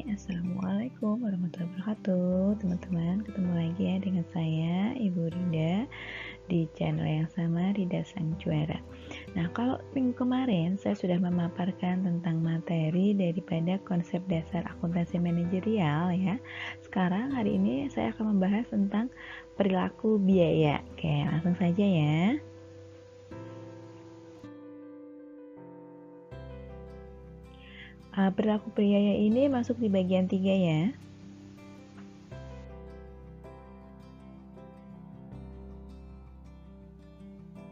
Assalamualaikum warahmatullahi wabarakatuh. Teman-teman, ketemu lagi ya dengan saya, Ibu Rida, di channel yang sama, Rida Sang Juara. Nah, kalau minggu kemarin saya sudah memaparkan tentang materi daripada konsep dasar akuntansi manajerial ya. Sekarang hari ini saya akan membahas tentang perilaku biaya. Oke, langsung saja ya. Perilaku biaya ini masuk di bagian 3 ya.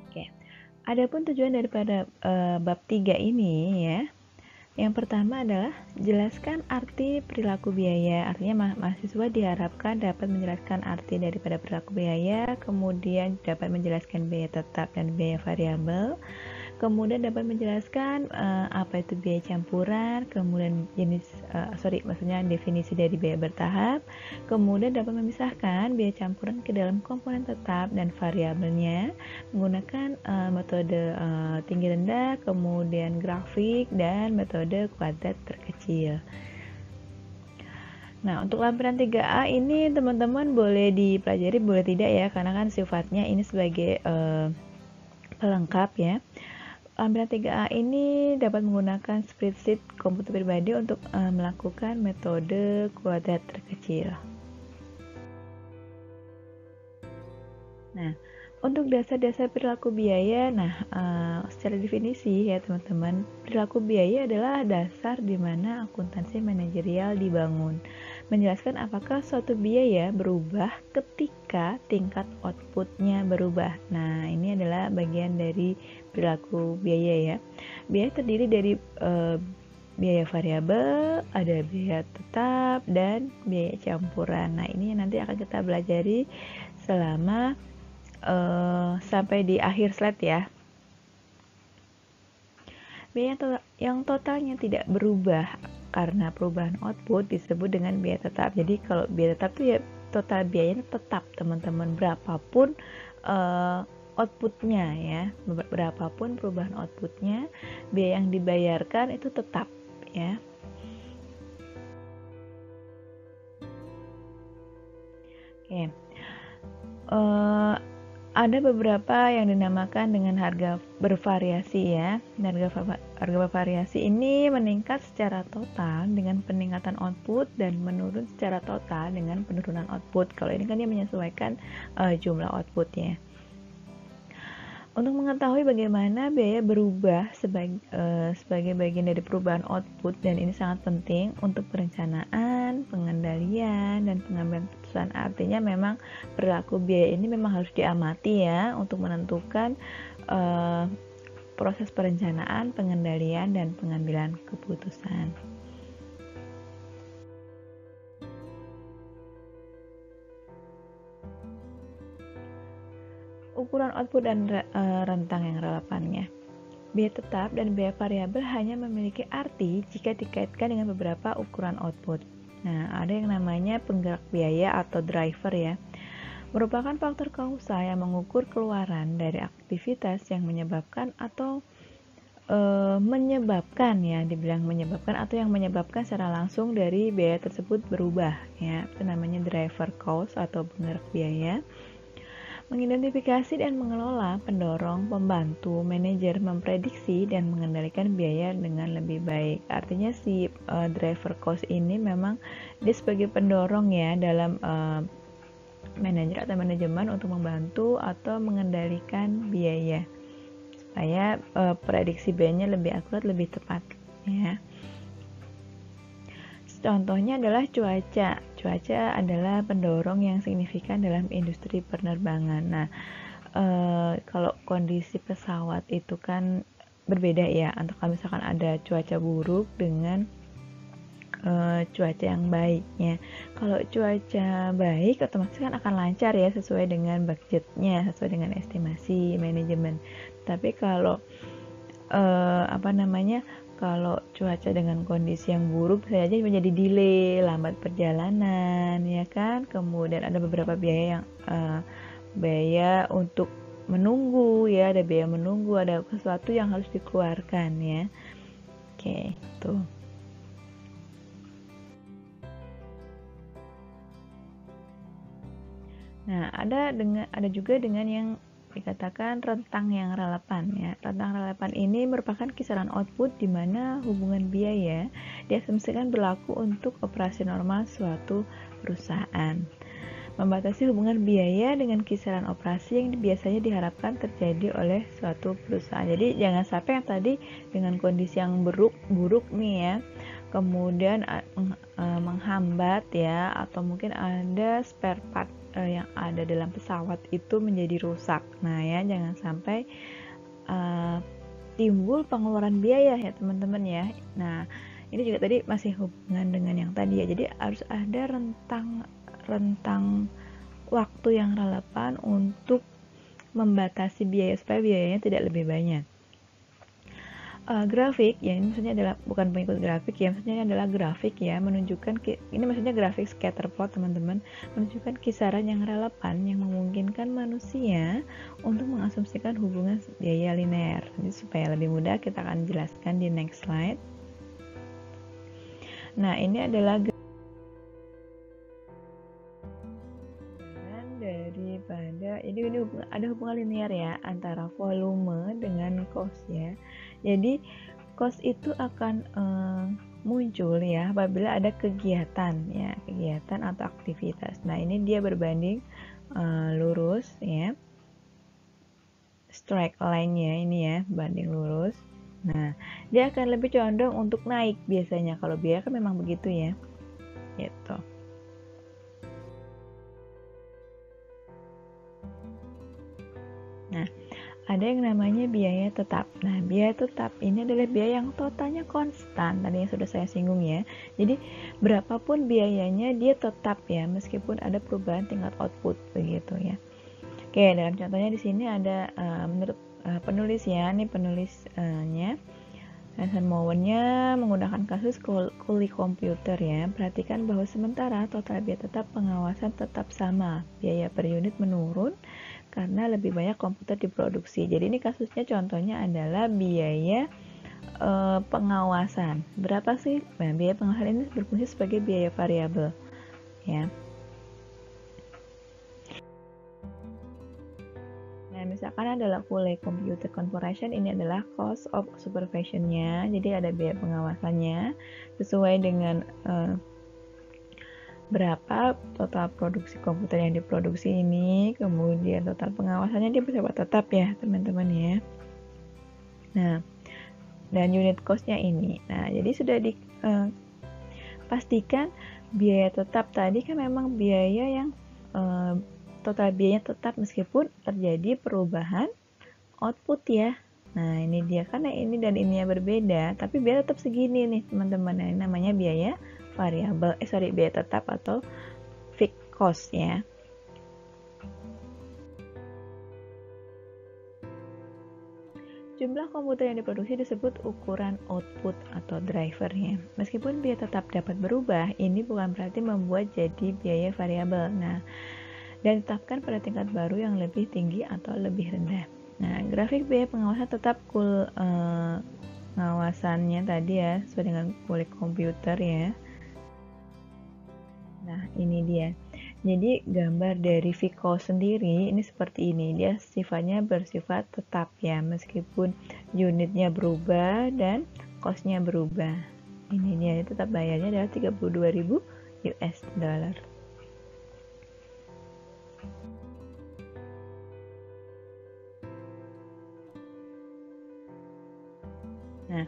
Oke. Adapun tujuan daripada bab 3 ini ya. Yang pertama adalah jelaskan arti perilaku biaya. Artinya mahasiswa diharapkan dapat menjelaskan arti daripada perilaku biaya, kemudian dapat menjelaskan biaya tetap dan biaya variabel, kemudian dapat menjelaskan apa itu biaya campuran, kemudian maksudnya definisi dari biaya bertahap, kemudian dapat memisahkan biaya campuran ke dalam komponen tetap dan variabelnya menggunakan metode tinggi rendah, kemudian grafik, dan metode kuadrat terkecil. Nah, untuk lampiran 3A ini teman-teman boleh dipelajari, boleh tidak ya, karena kan sifatnya ini sebagai pelengkap ya. Lampiran 3A ini dapat menggunakan spreadsheet komputer pribadi untuk melakukan metode kuadrat terkecil. Nah, untuk dasar-dasar perilaku biaya, secara definisi ya teman-teman, perilaku biaya adalah dasar di mana akuntansi manajerial dibangun. Menjelaskan apakah suatu biaya berubah ketika tingkat outputnya berubah. Nah, ini adalah bagian dari perilaku biaya ya. Biaya terdiri dari biaya variabel, ada biaya tetap, dan biaya campuran. Nah, ini nanti akan kita pelajari selama sampai di akhir slide ya. Biaya yang totalnya tidak berubah karena perubahan output disebut dengan biaya tetap. Jadi kalau biaya tetap itu ya total biayanya tetap teman-teman, berapapun outputnya ya, berapapun perubahan outputnya, biaya yang dibayarkan itu tetap ya. Oke. Ada beberapa yang dinamakan dengan harga bervariasi ya. Harga bervariasi ini meningkat secara total dengan peningkatan output dan menurun secara total dengan penurunan output. Kalau ini kan dia menyesuaikan jumlah outputnya. Untuk mengetahui bagaimana biaya berubah sebagai bagian dari perubahan output, dan ini sangat penting untuk perencanaan, pengendalian, dan pengambilan keputusan. Artinya memang perilaku biaya ini memang harus diamati ya untuk menentukan proses perencanaan, pengendalian, dan pengambilan keputusan. Ukuran output dan rentang yang relevannya. Biaya tetap dan biaya variabel hanya memiliki arti jika dikaitkan dengan beberapa ukuran output. Nah, ada yang namanya penggerak biaya atau driver ya. Merupakan faktor kausal yang mengukur keluaran dari aktivitas yang menyebabkan atau atau yang menyebabkan secara langsung dari biaya tersebut berubah ya. Itu namanya driver cost atau penggerak biaya. Mengidentifikasi dan mengelola pendorong, pembantu, manajer memprediksi dan mengendalikan biaya dengan lebih baik. Artinya si driver cost ini memang dia sebagai pendorong ya dalam manajer atau manajemen untuk membantu atau mengendalikan biaya supaya prediksi biayanya lebih akurat, lebih tepat ya. Contohnya adalah cuaca. Cuaca adalah pendorong yang signifikan dalam industri penerbangan. Nah, kalau kondisi pesawat itu kan berbeda ya. Kalau misalkan ada cuaca buruk dengan cuaca yang baiknya. Kalau cuaca baik, otomatis kan akan lancar ya sesuai dengan budgetnya, sesuai dengan estimasi manajemen. Tapi kalau kalau cuaca dengan kondisi yang buruk bisa saja menjadi delay, lambat perjalanan ya kan. Kemudian ada beberapa biaya yang biaya untuk menunggu ya, ada biaya menunggu, ada sesuatu yang harus dikeluarkan ya. Oke, tuh. Nah, ada juga dengan yang dikatakan rentang yang relevan ya. Rentang relevan ini merupakan kisaran output di mana hubungan biaya diasumsikan berlaku untuk operasi normal suatu perusahaan. Membatasi hubungan biaya dengan kisaran operasi yang biasanya diharapkan terjadi oleh suatu perusahaan. Jadi jangan sampai yang tadi dengan kondisi yang buruk nih ya, kemudian menghambat ya, atau mungkin ada spare part yang ada dalam pesawat itu menjadi rusak. Nah ya, jangan sampai timbul pengeluaran biaya ya teman-teman ya. Nah ini juga tadi masih hubungan dengan yang tadi ya, jadi harus ada rentang waktu yang relevan untuk membatasi biaya supaya biayanya tidak lebih banyak. Grafik ya, ini maksudnya adalah bukan pengikut grafik ya, maksudnya adalah grafik ya, menunjukkan ini maksudnya grafik scatter plot teman-teman, menunjukkan kisaran yang relevan yang memungkinkan manusia untuk mengasumsikan hubungan biaya linear. Jadi supaya lebih mudah kita akan jelaskan di next slide. Nah ini adalah daripada, jadi ini ada hubungan linear ya antara volume dengan cost ya. Jadi cost itu akan muncul ya apabila ada kegiatan ya, kegiatan atau aktivitas. Nah ini dia berbanding lurus ya, straight line-nya ini ya, banding lurus. Nah dia akan lebih condong untuk naik biasanya, kalau biaya kan memang begitu ya, gitu. Nah, ada yang namanya biaya tetap. Nah, biaya tetap ini adalah biaya yang totalnya konstan. Tadi yang sudah saya singgung ya. Jadi, berapapun biayanya dia tetap ya, meskipun ada perubahan tingkat output begitu ya. Oke, dalam contohnya di sini ada menurut penulis ya, ini penulisnya. Hanson Mowen-nya menggunakan kasus kuli komputer ya. Perhatikan bahwa sementara total biaya tetap pengawasan tetap sama, biaya per unit menurun karena lebih banyak komputer diproduksi. Jadi ini kasusnya contohnya adalah biaya pengawasan. Berapa sih? Nah, biaya pengawasan ini berfungsi sebagai biaya variabel ya. Nah, misalkan adalah fully computer corporation, ini adalah cost of supervision-nya. Jadi ada biaya pengawasannya sesuai dengan berapa total produksi komputer yang diproduksi ini, kemudian total pengawasannya dia bersifat tetap ya teman-teman ya. Nah, dan unit cost-nya ini. Nah, jadi sudah dipastikan biaya tetap tadi kan memang biaya yang total biayanya tetap meskipun terjadi perubahan output ya. Nah ini dia, karena ini dan ini yang berbeda tapi biaya tetap segini nih teman-teman. Nah, ini namanya biaya variabel, biaya tetap atau fixed cost ya. Jumlah komputer yang diproduksi disebut ukuran output atau drivernya. Meskipun biaya tetap dapat berubah, ini bukan berarti membuat jadi biaya variabel. Nah, dan ditetapkan pada tingkat baru yang lebih tinggi atau lebih rendah. Nah, grafik biaya pengawasan tetap pengawasannya tadi ya, sesuai dengan kulit komputer ya. Nah, ini dia. Jadi, gambar dari Vico sendiri ini seperti ini. Dia sifatnya bersifat tetap ya, meskipun unitnya berubah dan cost-nya berubah. Ini dia, tetap bayarnya adalah 32.000 US dollar. Nah,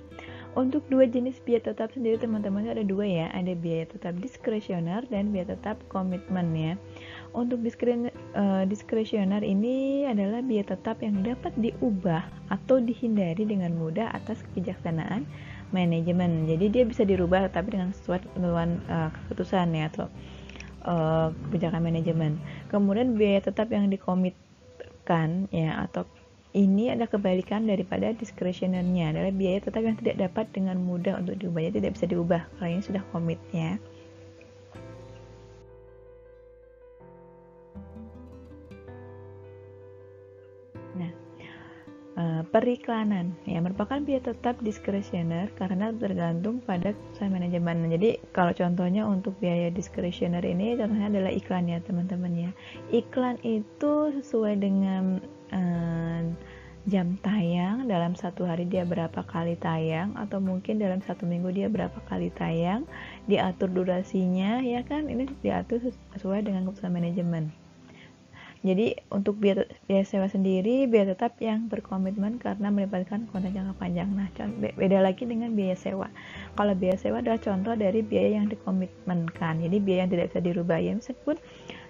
untuk dua jenis biaya tetap sendiri teman-teman ada dua ya, ada biaya tetap diskresioner dan biaya tetap komitmen ya. Untuk diskresioner ini adalah biaya tetap yang dapat diubah atau dihindari dengan mudah atas kebijaksanaan manajemen. Jadi dia bisa dirubah tapi dengan sesuai ketentuan keputusan ya atau kebijakan manajemen. Kemudian biaya tetap yang dikomitkan ya, atau ini ada kebalikan daripada diskresionernya, adalah biaya tetap yang tidak dapat dengan mudah untuk diubah, jadi tidak bisa diubah kalau ini sudah komit ya. Nah, periklanan ya, merupakan biaya tetap diskresioner karena tergantung pada keputusan manajemen. Jadi kalau contohnya untuk biaya diskresioner ini contohnya adalah iklan ya teman-teman ya. Iklan itu sesuai dengan jam tayang, dalam satu hari dia berapa kali tayang, atau mungkin dalam satu minggu dia berapa kali tayang, diatur durasinya ya kan, ini diatur sesuai dengan keputusan manajemen. Jadi untuk biaya sewa sendiri biaya tetap yang berkomitmen karena melibatkan konten jangka panjang. Nah, beda lagi dengan biaya sewa. Kalau biaya sewa adalah contoh dari biaya yang dikomitmenkan, jadi biaya yang tidak bisa dirubah ya. Meskipun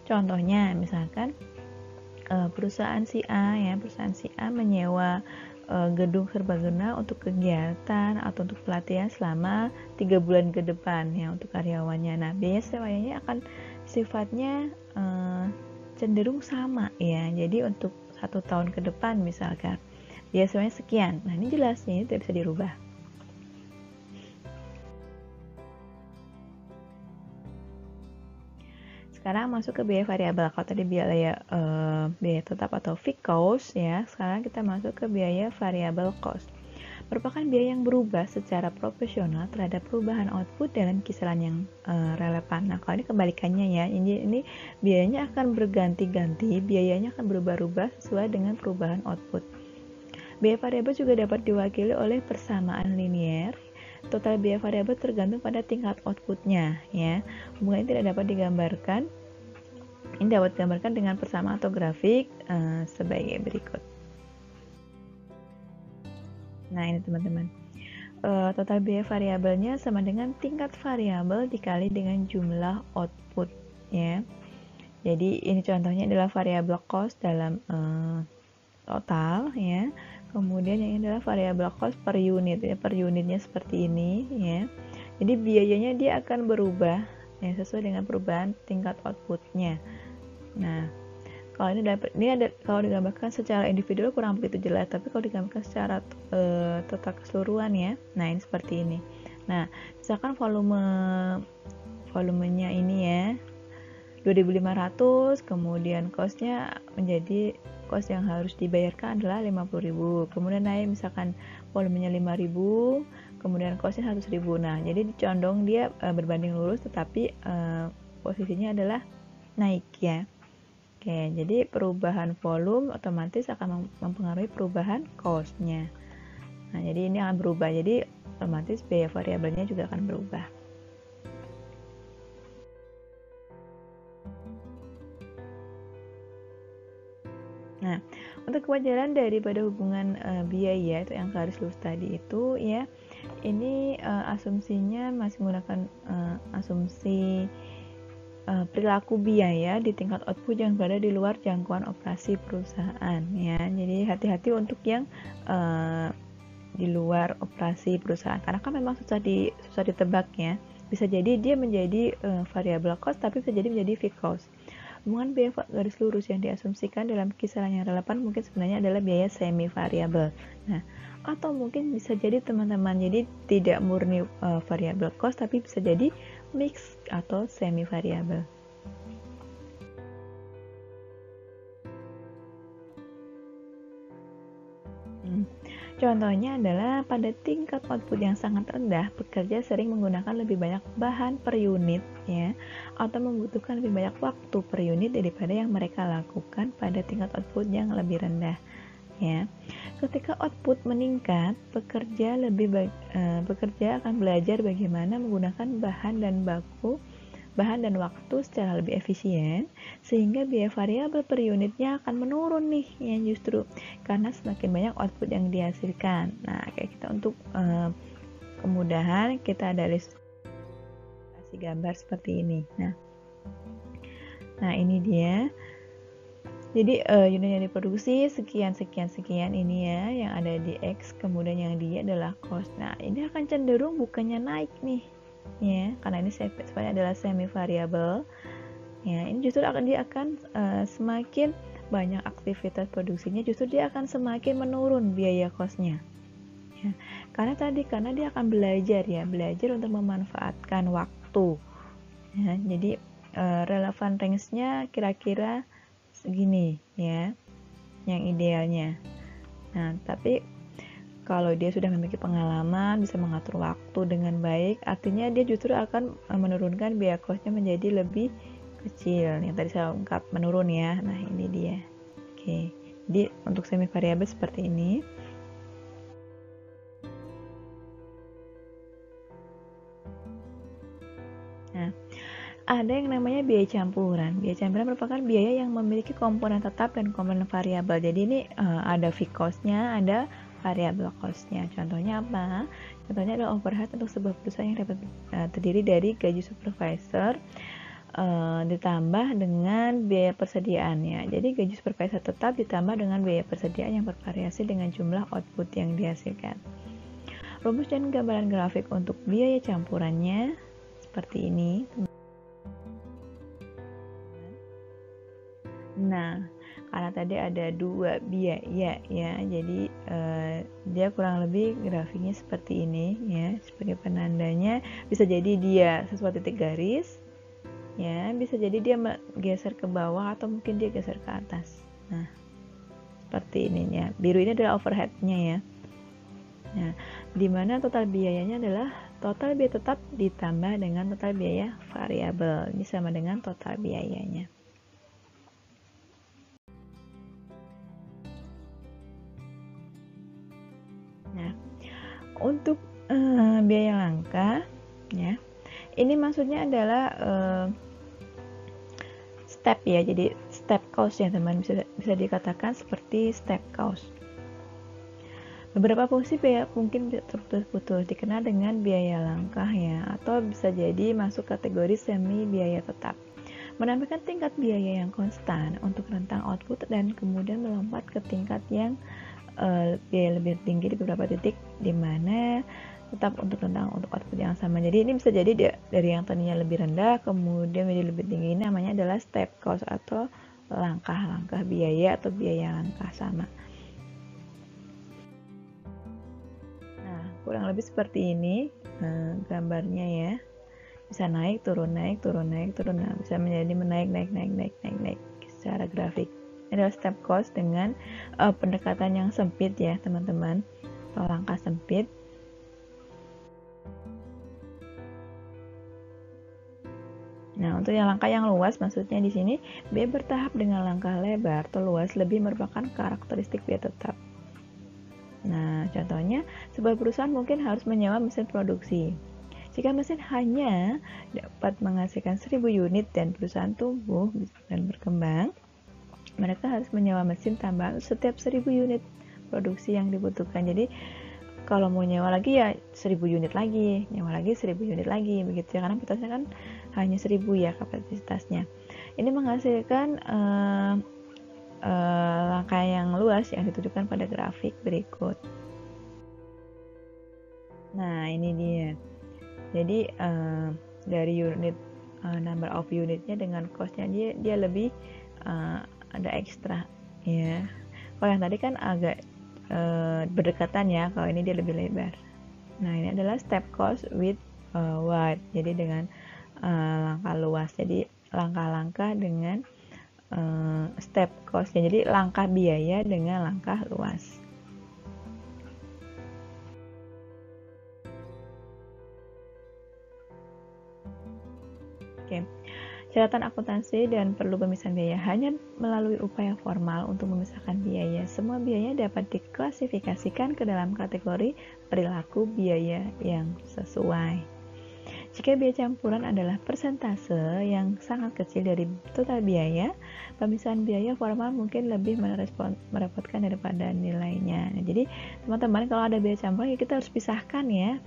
contohnya misalkan perusahaan si A menyewa gedung serbaguna untuk kegiatan atau untuk pelatihan selama 3 bulan ke depan ya untuk karyawannya. Nah, biaya sewanya akan sifatnya cenderung sama ya. Jadi untuk 1 tahun ke depan misalkan biaya sewanya sekian. Nah, ini jelasnya ini tidak bisa dirubah. Sekarang masuk ke biaya variabel. Kalau tadi biaya tetap atau fixed cost ya, sekarang kita masuk ke biaya variable cost. Merupakan biaya yang berubah secara proporsional terhadap perubahan output dalam kisaran yang relevan. Nah, kalau ini kebalikannya ya, ini biayanya akan berganti-ganti, biayanya akan berubah-ubah sesuai dengan perubahan output. Biaya variabel juga dapat diwakili oleh persamaan linier. Total biaya variabel tergantung pada tingkat outputnya ya. Hubungan ini tidak dapat digambarkan. Ini dapat digambarkan dengan persamaan atau grafik sebagai berikut. Nah, ini teman-teman. Total biaya variabelnya sama dengan tingkat variabel dikali dengan jumlah output ya. Jadi ini contohnya adalah variabel cost dalam total ya. Kemudian yang ini adalah variabel cost per unit ya, per unitnya seperti ini ya. Jadi biayanya dia akan berubah ya sesuai dengan perubahan tingkat outputnya. Nah, kalau kalau digambarkan secara individual kurang begitu jelas, tapi kalau digambarkan secara total keseluruhan ya, nah ini seperti ini. Nah, misalkan volumenya ini ya 2.500, kemudian cost-nya menjadi cost yang harus dibayarkan adalah 50.000, kemudian naik misalkan volumenya 5.000, kemudian cost-nya 100.000. Nah, jadi dicondong dia berbanding lurus, tetapi posisinya adalah naik ya. Oke, jadi perubahan volume otomatis akan mempengaruhi perubahan cost-nya. Nah, jadi ini akan berubah, jadi otomatis biaya variabelnya juga akan berubah. Nah, untuk kewajaran daripada hubungan biaya itu yang garis lurus tadi itu ya, ini asumsinya masih menggunakan asumsi perilaku biaya di tingkat output yang berada di luar jangkauan operasi perusahaan ya. Jadi hati-hati untuk yang di luar operasi perusahaan karena kan memang susah ditebak ya. Bisa jadi dia menjadi variable cost, tapi bisa jadi menjadi fixed cost. Hubungan biaya garis lurus yang diasumsikan dalam kisaran yang relevan mungkin sebenarnya adalah biaya semi variabel. Nah, atau mungkin bisa jadi teman-teman jadi tidak murni variable cost, tapi bisa jadi mix atau semi variabel. Contohnya adalah pada tingkat output yang sangat rendah, pekerja sering menggunakan lebih banyak bahan per unit ya, atau membutuhkan lebih banyak waktu per unit daripada yang mereka lakukan pada tingkat output yang lebih rendah ya. Ketika output meningkat, pekerja akan belajar bagaimana menggunakan bahan dan waktu secara lebih efisien, sehingga biaya variabel per unitnya akan menurun nih ya, justru karena semakin banyak output yang dihasilkan. Nah, kayak kita untuk kemudahan kita ada kasih gambar seperti ini. Nah ini dia. Jadi unit yang diproduksi sekian ini ya, yang ada di X, kemudian yang di Y adalah cost. Nah, ini akan cenderung bukannya naik nih ya, karena ini sifatnya adalah semi variabel ya. Ini justru dia akan semakin banyak aktivitas produksinya, justru dia akan semakin menurun biaya costnya ya. Karena dia akan belajar untuk memanfaatkan waktu ya. Jadi relevan range-nya kira-kira segini ya, yang idealnya. Nah, tapi Kalau dia sudah memiliki pengalaman, bisa mengatur waktu dengan baik, artinya dia justru akan menurunkan biaya kosnya menjadi lebih kecil. Yang tadi saya ungkap menurun ya. Nah, ini dia. Oke. Jadi untuk semi variabel seperti ini. Nah, ada yang namanya biaya campuran. Biaya campuran merupakan biaya yang memiliki komponen tetap dan komponen variabel. Jadi ini ada fixed cost-nya, ada variable cost-nya. Contohnya apa? Contohnya adalah overhead untuk sebuah perusahaan yang dapat terdiri dari gaji supervisor ditambah dengan biaya persediaannya. Jadi gaji supervisor tetap ditambah dengan biaya persediaan yang bervariasi dengan jumlah output yang dihasilkan. Rumus dan gambaran grafik untuk biaya campurannya seperti ini. Nah, karena tadi ada dua biaya ya, jadi dia kurang lebih grafiknya seperti ini ya. Sebagai penandanya bisa jadi dia sesuai titik garis ya, bisa jadi dia geser ke bawah atau mungkin dia geser ke atas. Nah, seperti ini ya. Biru ini adalah overheadnya ya. Nah, di mana total biayanya adalah total biaya tetap ditambah dengan total biaya variabel. Ini sama dengan total biayanya. Nah, untuk biaya langka ya, ini maksudnya adalah step ya, jadi step cost ya teman, bisa dikatakan seperti step cost. Beberapa fungsi biaya mungkin terputus dikenal dengan biaya langka ya, atau bisa jadi masuk kategori semi biaya tetap. Menampilkan tingkat biaya yang konstan untuk rentang output dan kemudian melompat ke tingkat yang biaya lebih tinggi di beberapa titik, di mana tetap untuk rentang untuk output yang sama. Jadi ini bisa jadi dari yang tadinya lebih rendah kemudian menjadi lebih tinggi. Ini namanya adalah step cost atau langkah-langkah biaya atau biaya langkah sama. Nah, kurang lebih seperti ini gambarnya ya. Bisa naik, turun, naik, turun, naik, turun. Nah, bisa menjadi naik secara grafik. Ini adalah step cost dengan pendekatan yang sempit ya teman-teman, atau langkah sempit. Nah, untuk yang langkah yang luas, maksudnya di sini biaya bertahap dengan langkah lebar atau luas lebih merupakan karakteristik biaya tetap. Nah, contohnya sebuah perusahaan mungkin harus menyewa mesin produksi. Jika mesin hanya dapat menghasilkan 1000 unit dan perusahaan tumbuh dan berkembang, mereka harus menyewa mesin tambahan setiap 1000 unit produksi yang dibutuhkan. Jadi kalau mau nyewa lagi ya 1000 unit lagi, nyewa lagi 1000 unit lagi, begitu ya, karena kapasitasnya kan hanya 1000 ya kapasitasnya. Ini menghasilkan langkah yang luas yang ditujukan pada grafik berikut. Nah, ini dia. Jadi dari unit number of unitnya dengan costnya dia lebih ada ekstra ya. Kalau yang tadi kan agak berdekatan ya, kalau ini dia lebih lebar. Nah, ini adalah step cost with wide, jadi dengan langkah luas. Jadi langkah-langkah dengan step cost, jadi langkah biaya dengan langkah luas. Oke. Catatan akuntansi dan perlu pemisahan biaya hanya melalui upaya formal untuk memisahkan biaya. Semua biaya dapat diklasifikasikan ke dalam kategori perilaku biaya yang sesuai. Jika biaya campuran adalah persentase yang sangat kecil dari total biaya, pemisahan biaya formal mungkin lebih merepotkan daripada nilainya. Nah, jadi teman-teman kalau ada biaya campuran ya kita harus pisahkan ya,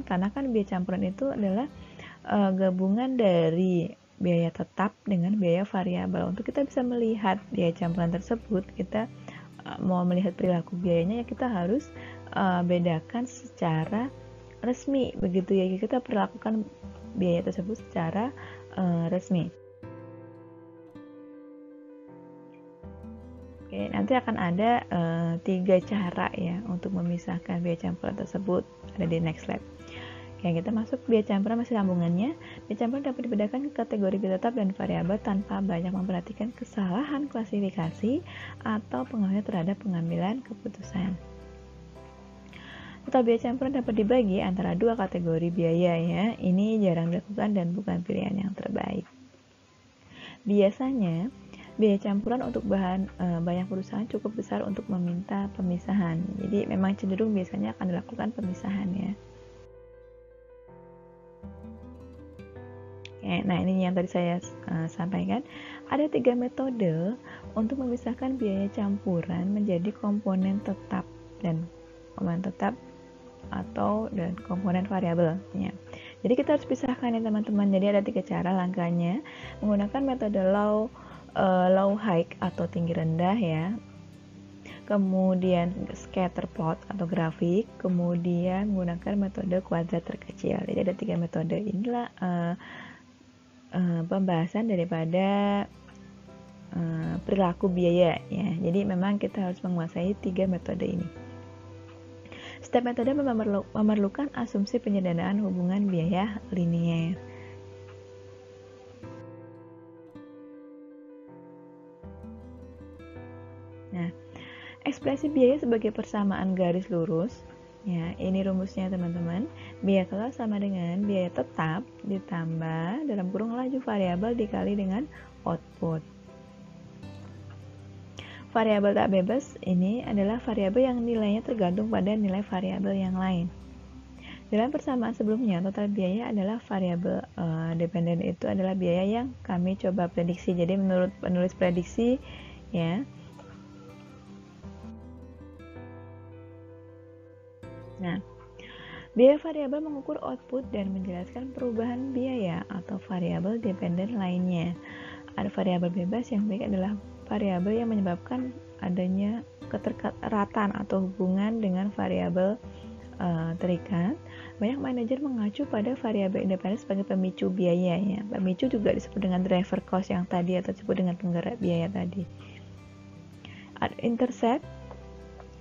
karena kan biaya campuran itu adalah gabungan dari biaya tetap dengan biaya variabel. Untuk kita bisa melihat biaya campuran tersebut, kita mau melihat perilaku biayanya ya kita harus bedakan secara resmi, begitu ya, kita perlakukan biaya tersebut secara resmi. Oke, nanti akan ada 3 cara ya untuk memisahkan biaya campuran tersebut, ada di next slide. Oke, kita masuk biaya campuran, masih sambungannya. Biaya campuran dapat dibedakan ke kategori biaya tetap dan variabel tanpa banyak memperhatikan kesalahan klasifikasi atau pengaruhnya terhadap pengambilan keputusan. Total biaya campuran dapat dibagi antara dua kategori biaya ya. Ini jarang dilakukan dan bukan pilihan yang terbaik. Biasanya biaya campuran untuk banyak perusahaan cukup besar untuk meminta pemisahan. Jadi memang cenderung biasanya akan dilakukan pemisahan ya. Nah ini yang tadi saya sampaikan. Ada 3 metode untuk memisahkan biaya campuran menjadi komponen tetap dan komponen tetap dan komponen variabel ya. Jadi kita harus pisahkan ya teman-teman. Jadi ada 3 cara langkahnya. Menggunakan metode low high atau tinggi rendah ya. Kemudian scatter plot atau grafik, kemudian menggunakan metode kuadrat terkecil. Jadi ada 3 metode inilah pembahasan daripada perilaku biaya ya. Jadi memang kita harus menguasai 3 metode ini. Setiap metode memerlukan asumsi penyederhanaan hubungan biaya linier. Nah, ekspresi biaya sebagai persamaan garis lurus. Ya, ini rumusnya teman-teman. Biaya kelas sama dengan biaya tetap ditambah dalam kurung laju variabel dikali dengan output. Variabel tak bebas ini adalah variabel yang nilainya tergantung pada nilai variabel yang lain. Dalam persamaan sebelumnya, total biaya adalah variabel dependen itu adalah biaya yang kami coba prediksi. Jadi menurut penulis prediksi ya. Nah, biaya variabel mengukur output dan menjelaskan perubahan biaya atau variabel dependen lainnya. Ada variabel bebas yang baik adalah variabel yang menyebabkan adanya keterkaitan atau hubungan dengan variabel terikat. Banyak manajer mengacu pada variabel independen sebagai pemicu biaya ya. Pemicu juga disebut dengan driver cost yang tadi atau disebut dengan penggerak biaya tadi. Ada intercept.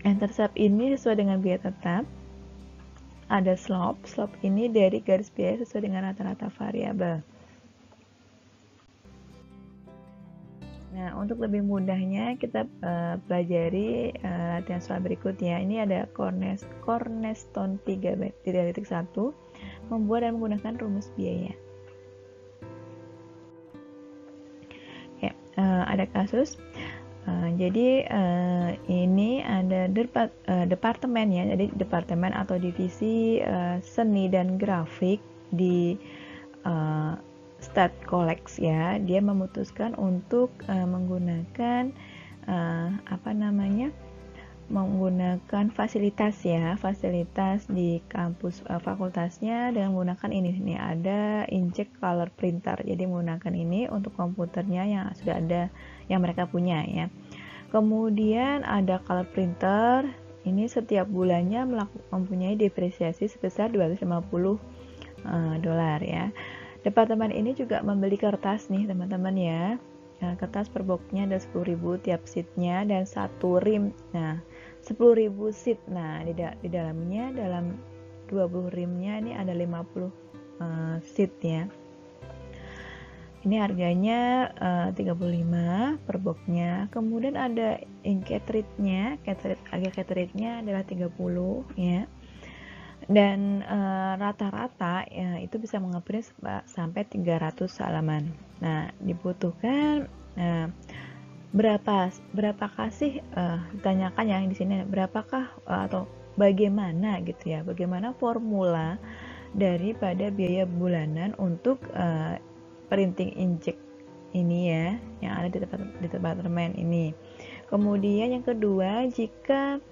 Intercept ini sesuai dengan biaya tetap. Ada slope. Slope ini dari garis biaya sesuai dengan rata-rata variabel. Nah, untuk lebih mudahnya kita pelajari latihan soal berikut ya. Ini ada cornerstone 3.1 membuat dan menggunakan rumus biaya. Ya, ada kasus. Jadi ini ada departemen ya. Jadi departemen atau divisi seni dan grafik di Stadcolex ya, dia memutuskan untuk menggunakan menggunakan fasilitas di kampus fakultasnya dengan menggunakan ini ada inkjet color printer. Jadi menggunakan ini untuk komputernya yang sudah ada yang mereka punya ya. Kemudian ada color printer, ini setiap bulannya mempunyai depresiasi sebesar $250 ya. Departemen ini juga membeli kertas nih teman-teman ya. Nah, kertas per boxnya ada 10.000 tiap sheetnya dan 1 rim. Nah, 10.000 sheet. Nah, di dalamnya dalam 20 rimnya ini ada 50 sheet ya. Ini harganya 35 per boxnya. Kemudian ada ink cartridge-nya. Harga cartridge-nya adalah 30 ya. Dan rata-rata ya, itu bisa ngeprint sampai 300 halaman. Nah, dibutuhkan berapakah sih ditanyakan yang di sini berapakah atau bagaimana gitu ya, bagaimana formula daripada biaya bulanan untuk printing inkjet ini ya yang ada di departemen ini. Kemudian yang kedua, jika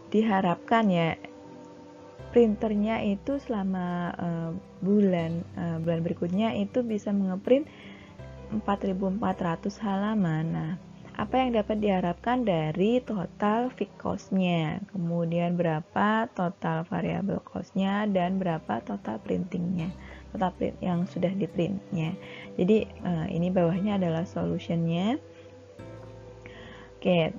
diharapkan ya printernya itu selama bulan berikutnya itu bisa ngeprint 4.400 halaman. Nah, apa yang dapat diharapkan dari total fixed cost-nya, kemudian berapa total variable cost-nya, dan berapa total printingnya, total print yang sudah di printnya. Jadi ini bawahnya adalah solutionnya. Oke.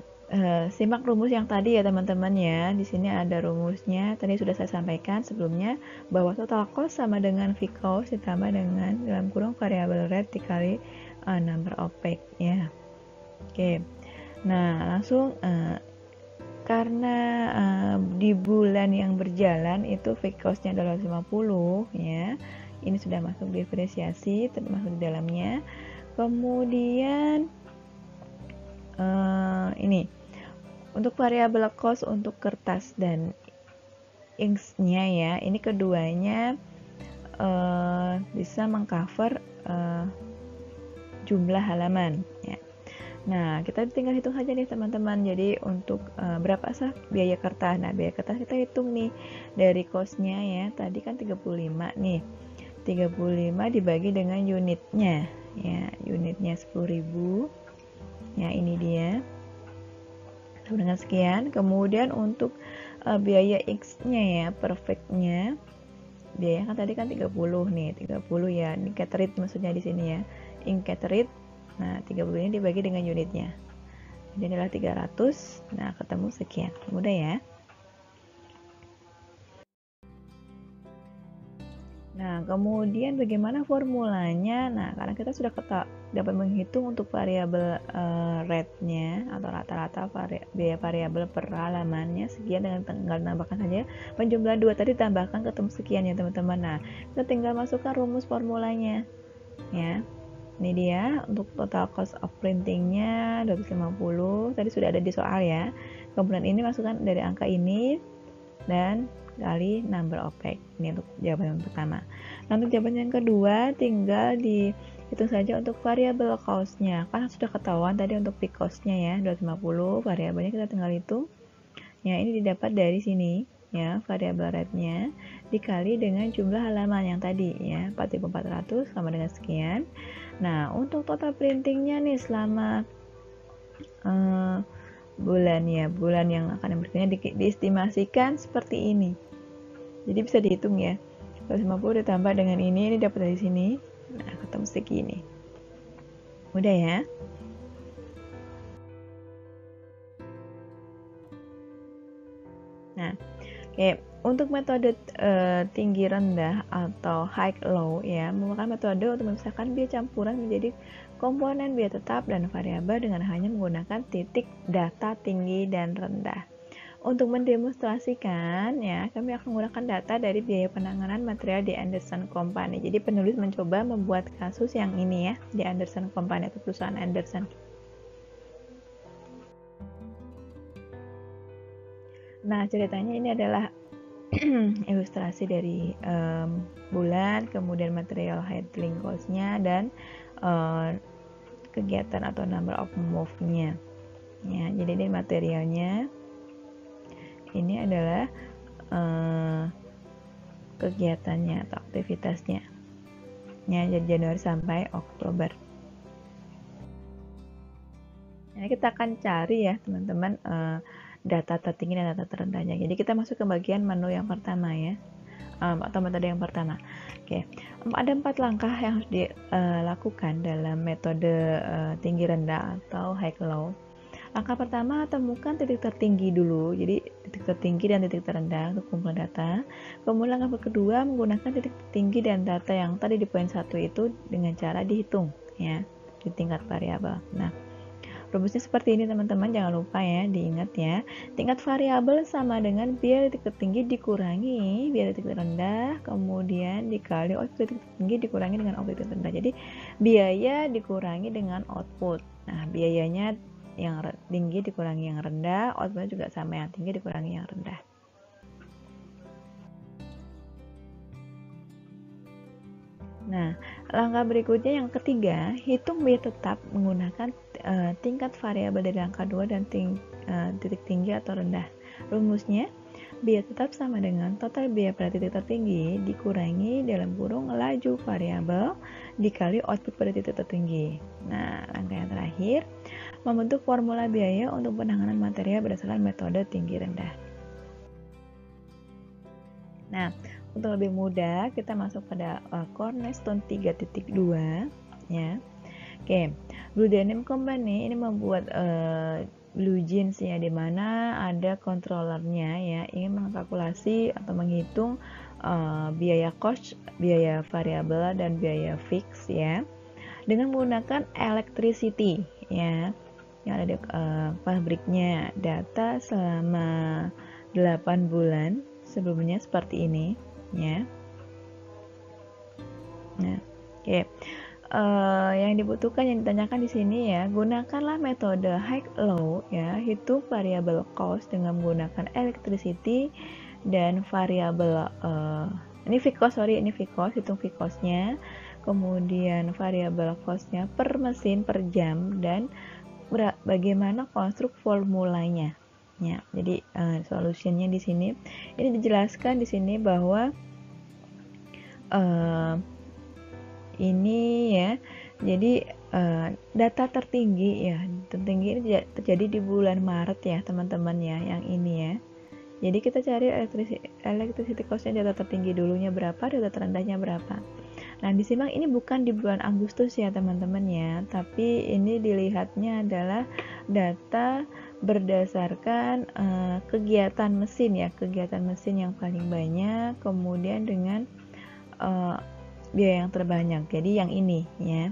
Simak rumus yang tadi ya teman-teman ya. Di sini ada rumusnya. Tadi sudah saya sampaikan sebelumnya bahwa total cost sama dengan fixed cost ditambah dengan dalam kurung variable rate dikali number of page ya. Oke. Nah, langsung karena di bulan yang berjalan itu fixed cost-nya adalah 250 ya. Ini sudah masuk depresiasi termasuk di dalamnya. Kemudian ini untuk variabel cost untuk kertas dan inks-nya ya. Ini keduanya bisa mengcover jumlah halaman ya. Nah, kita tinggal hitung saja nih teman-teman. Jadi untuk berapa sah biaya kertas? Nah, biaya kertas kita hitung nih dari cost-nya ya. Tadi kan 35 nih. 35 dibagi dengan unitnya ya. Unitnya 10.000. Ya, ini dia. Dengan sekian. Kemudian untuk biaya X-nya ya, perfect-nya. Biaya kan tadi kan 30 nih, 30 ya. Ini cat maksudnya di sini ya. Ink cat. Nah, 30 ini dibagi dengan unitnya. Ini adalah 300. Nah, ketemu sekian. Mudah ya. Nah, kemudian bagaimana formulanya? Nah, karena kita sudah dapat menghitung untuk variabel rate-nya atau rata-rata biaya variabel per halamannya sekian, dengan tinggal tambahkan saja penjumlahan 2 tadi, tambahkan ketemu sekian ya teman-teman. Nah, kita tinggal masukkan rumus formulanya ya. Ini dia untuk total cost of printingnya 250, tadi sudah ada di soal ya. Kemudian ini masukkan dari angka ini dan kali number of page. Ini untuk jawaban yang pertama. Nah, untuk jawaban yang kedua tinggal dihitung saja untuk variabel cost-nya. Kan sudah ketahuan tadi untuk peak cost-nya ya 250, variabelnya kita tinggal hitung. Ya, ini didapat dari sini ya, variabel rate-nya dikali dengan jumlah halaman yang tadi ya, 4.400 sama dengan sekian. Nah, untuk total printingnya nih selama bulan yang akan berikutnya diestimasikan seperti ini. Jadi bisa dihitung ya. 250 ditambah dengan ini dapat dari sini. Nah, ketemu segini. Mudah ya. Nah, oke. Untuk metode tinggi rendah atau high low ya, merupakan metode untuk memisahkan biaya campuran menjadi komponen biaya tetap dan variabel dengan hanya menggunakan titik data tinggi dan rendah. Untuk mendemonstrasikan ya, kami akan menggunakan data dari biaya penanganan material di Anderson Company. Jadi penulis mencoba membuat kasus yang ini ya, di Anderson Company atau perusahaan Anderson. Nah, ceritanya ini adalah ilustrasi dari bulan, kemudian material handling cost-nya dan kegiatan atau number of move-nya. Ya, jadi ini materialnya. Ini adalah kegiatannya atau aktivitasnya. Ya, dari Januari sampai Oktober. Nah, kita akan cari ya, teman-teman, data tertinggi dan data terendahnya. Jadi kita masuk ke bagian menu yang pertama ya, atau metode yang pertama. Oke, ada 4 langkah yang harus dilakukan dalam metode tinggi rendah atau high low. Langkah pertama, temukan titik tertinggi dulu. Jadi titik tertinggi dan titik terendah untuk kumpulan data. Kemudian langkah kedua, menggunakan titik tertinggi dan data yang tadi di poin 1 itu dengan cara dihitung ya di tingkat variabel. Nah, rumusnya seperti ini teman-teman, jangan lupa ya, diingat ya. Tingkat variabel sama dengan biaya titik tertinggi dikurangi biaya titik terendah, kemudian dikali output titik tertinggi dikurangi dengan output titik terendah. Jadi biaya dikurangi dengan output. Nah, biayanya yang tinggi dikurangi yang rendah, outputnya juga sama, yang tinggi dikurangi yang rendah. Nah, langkah berikutnya yang ketiga, hitung biaya tetap menggunakan tingkat variabel dari angka 2 dan titik tinggi atau rendah. Rumusnya, biaya tetap sama dengan total biaya pada titik tertinggi dikurangi dalam kurung laju variabel dikali output pada titik tertinggi. Nah, langkah yang terakhir, membentuk formula biaya untuk penanganan material berdasarkan metode tinggi rendah. Nah, untuk lebih mudah kita masuk pada Cornerstone 3.2 ya. Oke, Blue Denim Company ini membuat blue jeans ya, dimana ada controllernya ya, ingin mengkalkulasi atau menghitung biaya cost, biaya variabel dan biaya fix ya, dengan menggunakan electricity ya. yang ada di pabriknya. Data selama 8 bulan sebelumnya seperti ini ya. Nah, oke. Yang dibutuhkan, yang ditanyakan di sini ya, gunakanlah metode high-low ya, hitung variabel cost dengan menggunakan electricity dan variabel ini V-cost, hitung V-cost-nya, kemudian variabel cost-nya per mesin per jam, dan bagaimana konstruk formulanya ya. Jadi solusinya di sini ini dijelaskan di sini bahwa ini ya, jadi data tertinggi ini terjadi di bulan Maret ya teman-teman ya, yang ini ya. Jadi kita cari electricity cost-nya, data tertinggi dulunya berapa, data terendahnya berapa. Nah di sini ini bukan di bulan Agustus ya teman-teman ya, tapi ini dilihatnya adalah data berdasarkan kegiatan mesin ya, kegiatan mesin yang paling banyak, kemudian dengan biaya yang terbanyak. Jadi yang ini ya.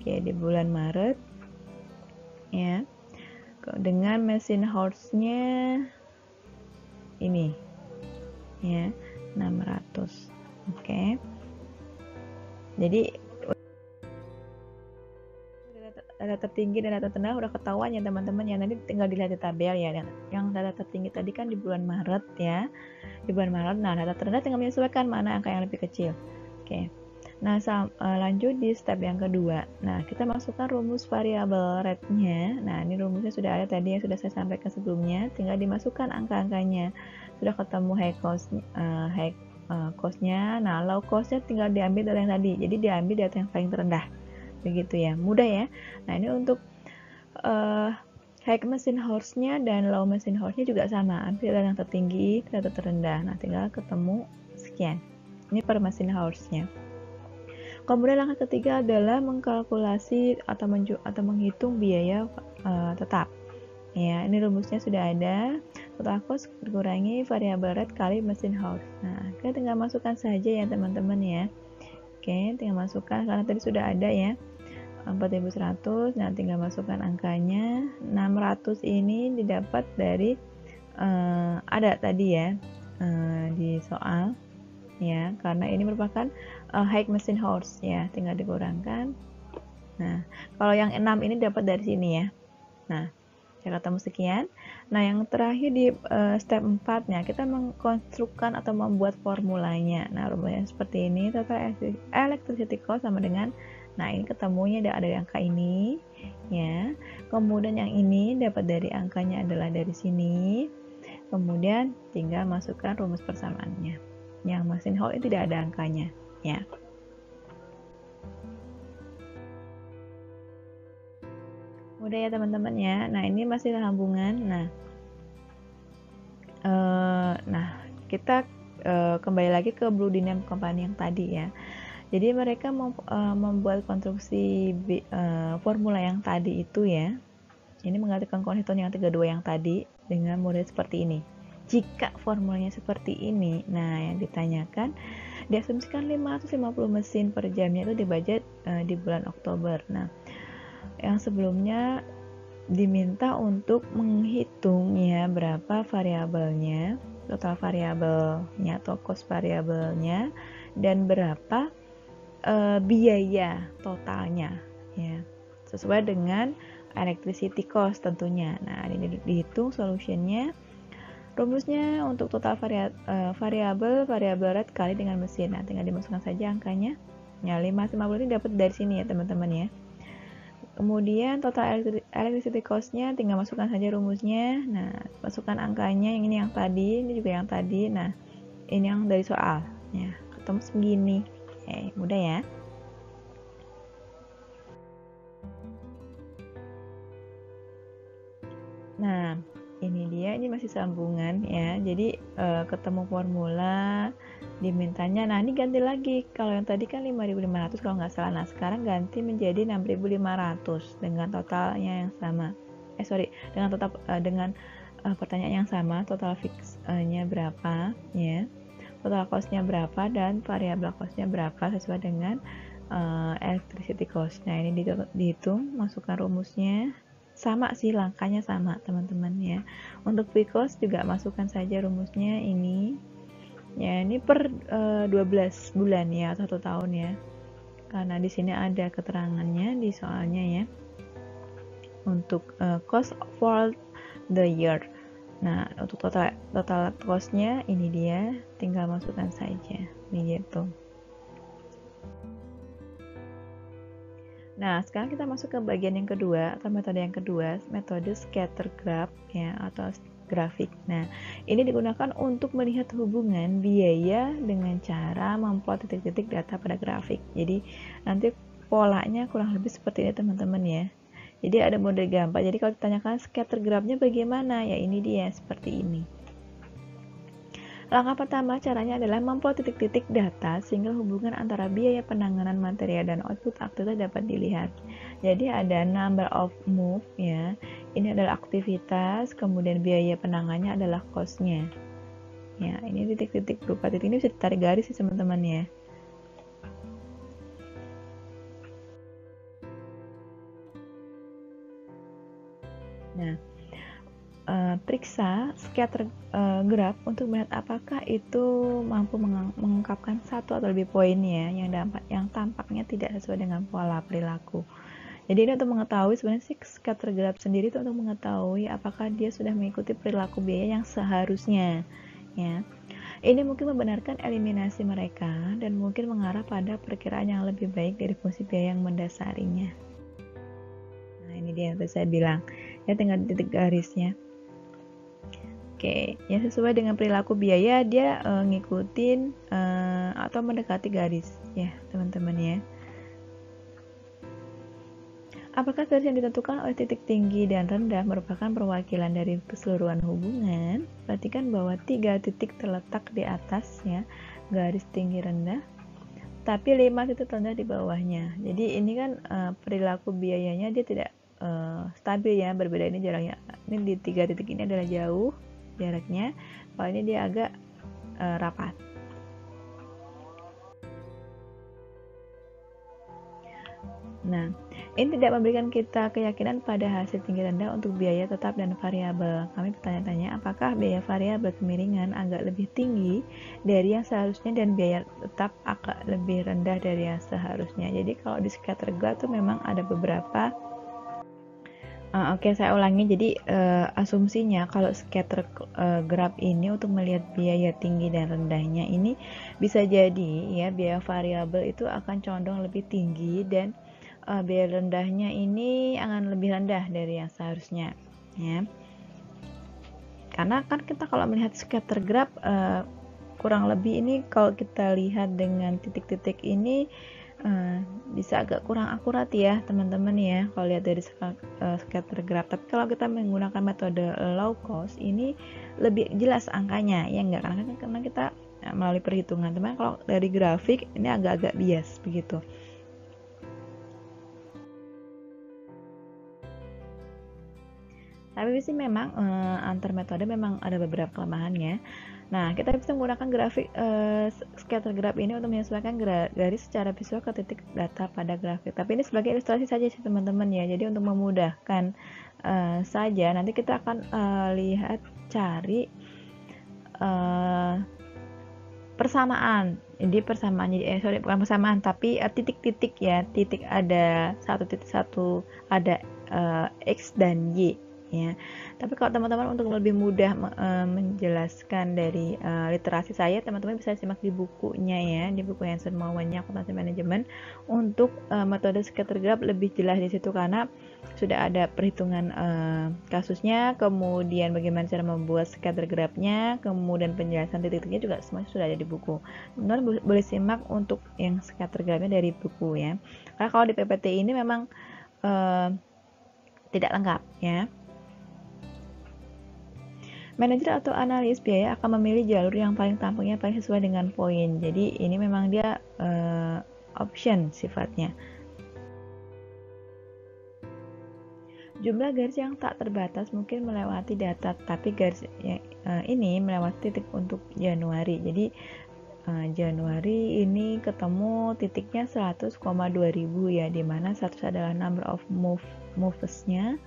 Oke, di bulan Maret ya. Dengan mesin horse-nya ini ya, 600. Oke. Jadi data tertinggi dan data terendah udah ketahuan ya teman-teman ya. Nanti tinggal dilihat di tabel ya. Yang data tertinggi tadi kan di bulan Maret ya. Di bulan Maret. Nah, data terendah tinggal menyesuaikan mana angka yang lebih kecil. Oke. Nah, lanjut di step yang kedua. Nah, kita masukkan rumus variabel rate-nya. Nah, ini rumusnya sudah ada tadi yang sudah saya sampaikan sebelumnya. Tinggal dimasukkan angka-angkanya. Sudah ketemu high cost-nya. Nah, low cost-nya tinggal diambil dari yang tadi. Jadi diambil data yang paling terendah. Begitu ya, mudah ya. Nah, ini untuk high mesin horse-nya dan low mesin horse-nya juga sama. Ambil data yang tertinggi, data terendah. Nah, tinggal ketemu sekian. Ini per mesin horse-nya. Kemudian langkah ketiga adalah mengkalkulasi atau menghitung biaya tetap. Ya, ini rumusnya sudah ada. Total cost dikurangi variabel rate kali mesin horse. Nah, kita tinggal masukkan saja ya teman-teman ya. Oke, tinggal masukkan karena tadi sudah ada ya. 4100. Nah, tinggal masukkan angkanya. 600 ini didapat dari ada tadi ya di soal ya, karena ini merupakan high mesin horse ya, tinggal dikurangkan. Nah, kalau yang 6 ini dapat dari sini ya. Nah, saya ketemu sekian. Nah, yang terakhir di step 4 nya kita mengkonstruksikan atau membuat formulanya. Nah, rumusnya seperti ini. Total electricity cost sama dengan, nah ini ketemunya ada angka ini ya. Kemudian yang ini dapat dari angkanya adalah dari sini. Kemudian tinggal masukkan rumus persamaannya. Yang mesin horse itu tidak ada angkanya ya. Mudah ya teman-teman ya. Nah, ini masih sambungan. Nah, kita kembali lagi ke Blue Dynam Company yang tadi ya. Jadi mereka membuat konstruksi formula yang tadi itu ya. Ini menggantikan konstituen yang 32 yang tadi dengan model seperti ini. Jika formulanya seperti ini, nah yang ditanyakan diasumsikan 550 mesin per jamnya itu dibudget di bulan Oktober. Nah, yang sebelumnya diminta untuk menghitung ya berapa variabelnya, total variabelnya atau cost variabelnya, dan berapa biaya totalnya ya, sesuai dengan electricity cost tentunya. Nah, ini dihitung solusinya. Rumusnya untuk total variabel rate kali dengan mesin. Nah, tinggal dimasukkan saja angkanya. Ya, 550 ini dapat dari sini ya, teman-teman ya. Kemudian total electricity cost-nya tinggal masukkan saja rumusnya. Nah, masukkan angkanya, yang ini yang tadi, ini juga yang tadi. Nah, ini yang dari soal. Ya, ketemu segini. Mudah ya. Nah, ini dia, ini masih sambungan ya. Jadi ketemu formula, dimintanya. Nah, ini ganti lagi. Kalau yang tadi kan 5.500 kalau nggak salah. Nah, sekarang ganti menjadi 6.500 dengan totalnya yang sama. Dengan total pertanyaan yang sama, total fix-nya berapa ya. Total cost-nya berapa dan variabel cost-nya berapa sesuai dengan electricity cost. Nah, ini dihitung, masukkan rumusnya sama sih, langkahnya sama teman-teman ya. Untuk V-cost juga masukkan saja rumusnya ini ya, ini per 12 bulan ya, atau 1 tahun ya, karena di sini ada keterangannya di soalnya ya, untuk cost for the year. Nah, untuk total costnya ini dia, tinggal masukkan saja begitu. Nah, sekarang kita masuk ke bagian yang kedua atau metode yang kedua, metode scatter graph ya, atau grafik. Nah, ini digunakan untuk melihat hubungan biaya dengan cara memplot titik-titik data pada grafik. Jadi nanti polanya kurang lebih seperti ini teman-teman ya. Jadi ada mode gampang. Jadi kalau ditanyakan scatter graph-nya bagaimana, ya ini dia seperti ini. Langkah pertama caranya adalah memplot titik-titik data sehingga hubungan antara biaya penanganan material dan output aktivitas dapat dilihat. Jadi ada number of move ya. Ini adalah aktivitas, kemudian biaya penanganannya adalah cost-nya. Ya, ini titik-titik berupa titik ini bisa ditarik garis sih teman-teman ya. Nah, periksa scatter graph untuk melihat apakah itu mampu mengungkapkan satu atau lebih poin ya yang tampaknya tidak sesuai dengan pola perilaku. Jadi ini untuk mengetahui sebenarnya sih scatter graph sendiri itu untuk mengetahui apakah dia sudah mengikuti perilaku biaya yang seharusnya ya. Ini mungkin membenarkan eliminasi mereka dan mungkin mengarah pada perkiraan yang lebih baik dari fungsi biaya yang mendasarinya. Nah, ini dia yang tadi saya bilang ya, tinggal titik garisnya. Oke, yang sesuai dengan perilaku biaya dia ngikutin atau mendekati garis ya teman-teman ya. Apakah garis yang ditentukan oleh titik tinggi dan rendah merupakan perwakilan dari keseluruhan hubungan? Perhatikan bahwa 3 titik terletak di atasnya garis tinggi rendah, tapi 5 titik rendah di bawahnya. Jadi ini kan perilaku biayanya dia tidak stabil ya, berbeda ini jaraknya. Ini di 3 titik ini adalah jauh jaraknya, kalau ini dia agak rapat. Nah, ini tidak memberikan kita keyakinan pada hasil tinggi rendah untuk biaya tetap dan variabel. Kami bertanya-tanya apakah biaya variabel kemiringan agak lebih tinggi dari yang seharusnya dan biaya tetap agak lebih rendah dari yang seharusnya. Jadi kalau di scatter graph itu memang ada beberapa Oke, saya ulangi. Jadi asumsinya kalau scatter graph ini untuk melihat biaya tinggi dan rendahnya ini bisa jadi ya biaya variabel itu akan condong lebih tinggi dan biaya rendahnya ini akan lebih rendah dari yang seharusnya ya. Karena kan kita kalau melihat scatter graph kurang lebih ini kalau kita lihat dengan titik-titik ini bisa agak kurang akurat ya teman-teman ya kalau lihat dari scatter graph. Tapi kalau kita menggunakan metode low cost ini lebih jelas angkanya ya enggak, karena kita melalui perhitungan. Teman kalau dari grafik ini agak-agak bias begitu. Tapi sih memang antar metode memang ada beberapa kelemahannya. Nah, kita bisa menggunakan grafik scatter graph ini untuk menyesuaikan garis secara visual ke titik data pada grafik. Tapi ini sebagai ilustrasi saja sih teman-teman ya. Jadi untuk memudahkan saja, nanti kita akan lihat cari persamaan. Jadi persamaan, bukan persamaan, tapi titik-titik ya. Titik ada 1.1 ada X dan Y. Ya, tapi kalau teman-teman untuk lebih mudah menjelaskan dari literasi saya, teman-teman bisa simak di bukunya ya, di buku Hanson Mawanya Akuntansi Manajemen untuk metode scatter graph lebih jelas di situ karena sudah ada perhitungan kasusnya, kemudian bagaimana cara membuat scatter graphnya, kemudian penjelasan titik-titiknya juga semua sudah ada di buku. Teman-teman boleh simak untuk yang scatter graphnya dari buku ya. Karena kalau di PPT ini memang tidak lengkap ya. Manajer atau analis biaya akan memilih jalur yang tampaknya paling sesuai dengan poin. Jadi ini memang dia option sifatnya. Jumlah garis yang tak terbatas mungkin melewati data, tapi garis ini melewati titik untuk Januari. Jadi Januari ini ketemu titiknya 100,2000 ya, dimana 100 adalah number of movesnya,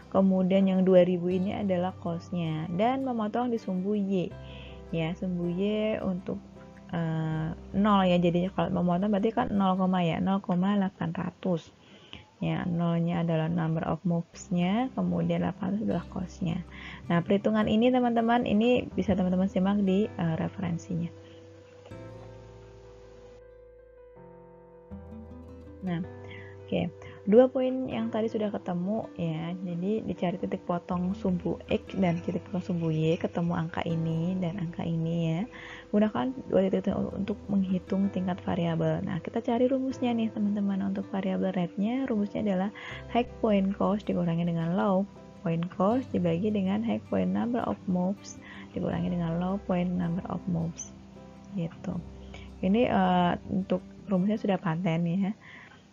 kemudian yang 2000 ini adalah costnya, dan memotong di sumbu Y ya, sumbu Y untuk 0 ya, jadinya kalau memotong berarti kan 0, ya 0,800 ya, nolnya adalah number of moves-nya, kemudian 800 adalah cost-nya. Nah, perhitungan ini teman-teman, ini bisa teman-teman simak di referensinya. Nah, oke, 2 poin yang tadi sudah ketemu ya, jadi dicari titik potong sumbu X dan titik potong sumbu Y, ketemu angka ini dan angka ini ya. Gunakan 2 titik untuk menghitung tingkat variabel. Nah, kita cari rumusnya nih teman-teman. Untuk variabel rate-nya, rumusnya adalah high point cost dikurangi dengan low point cost dibagi dengan high point number of moves dikurangi dengan low point number of moves gitu. Ini untuk rumusnya sudah paten ya.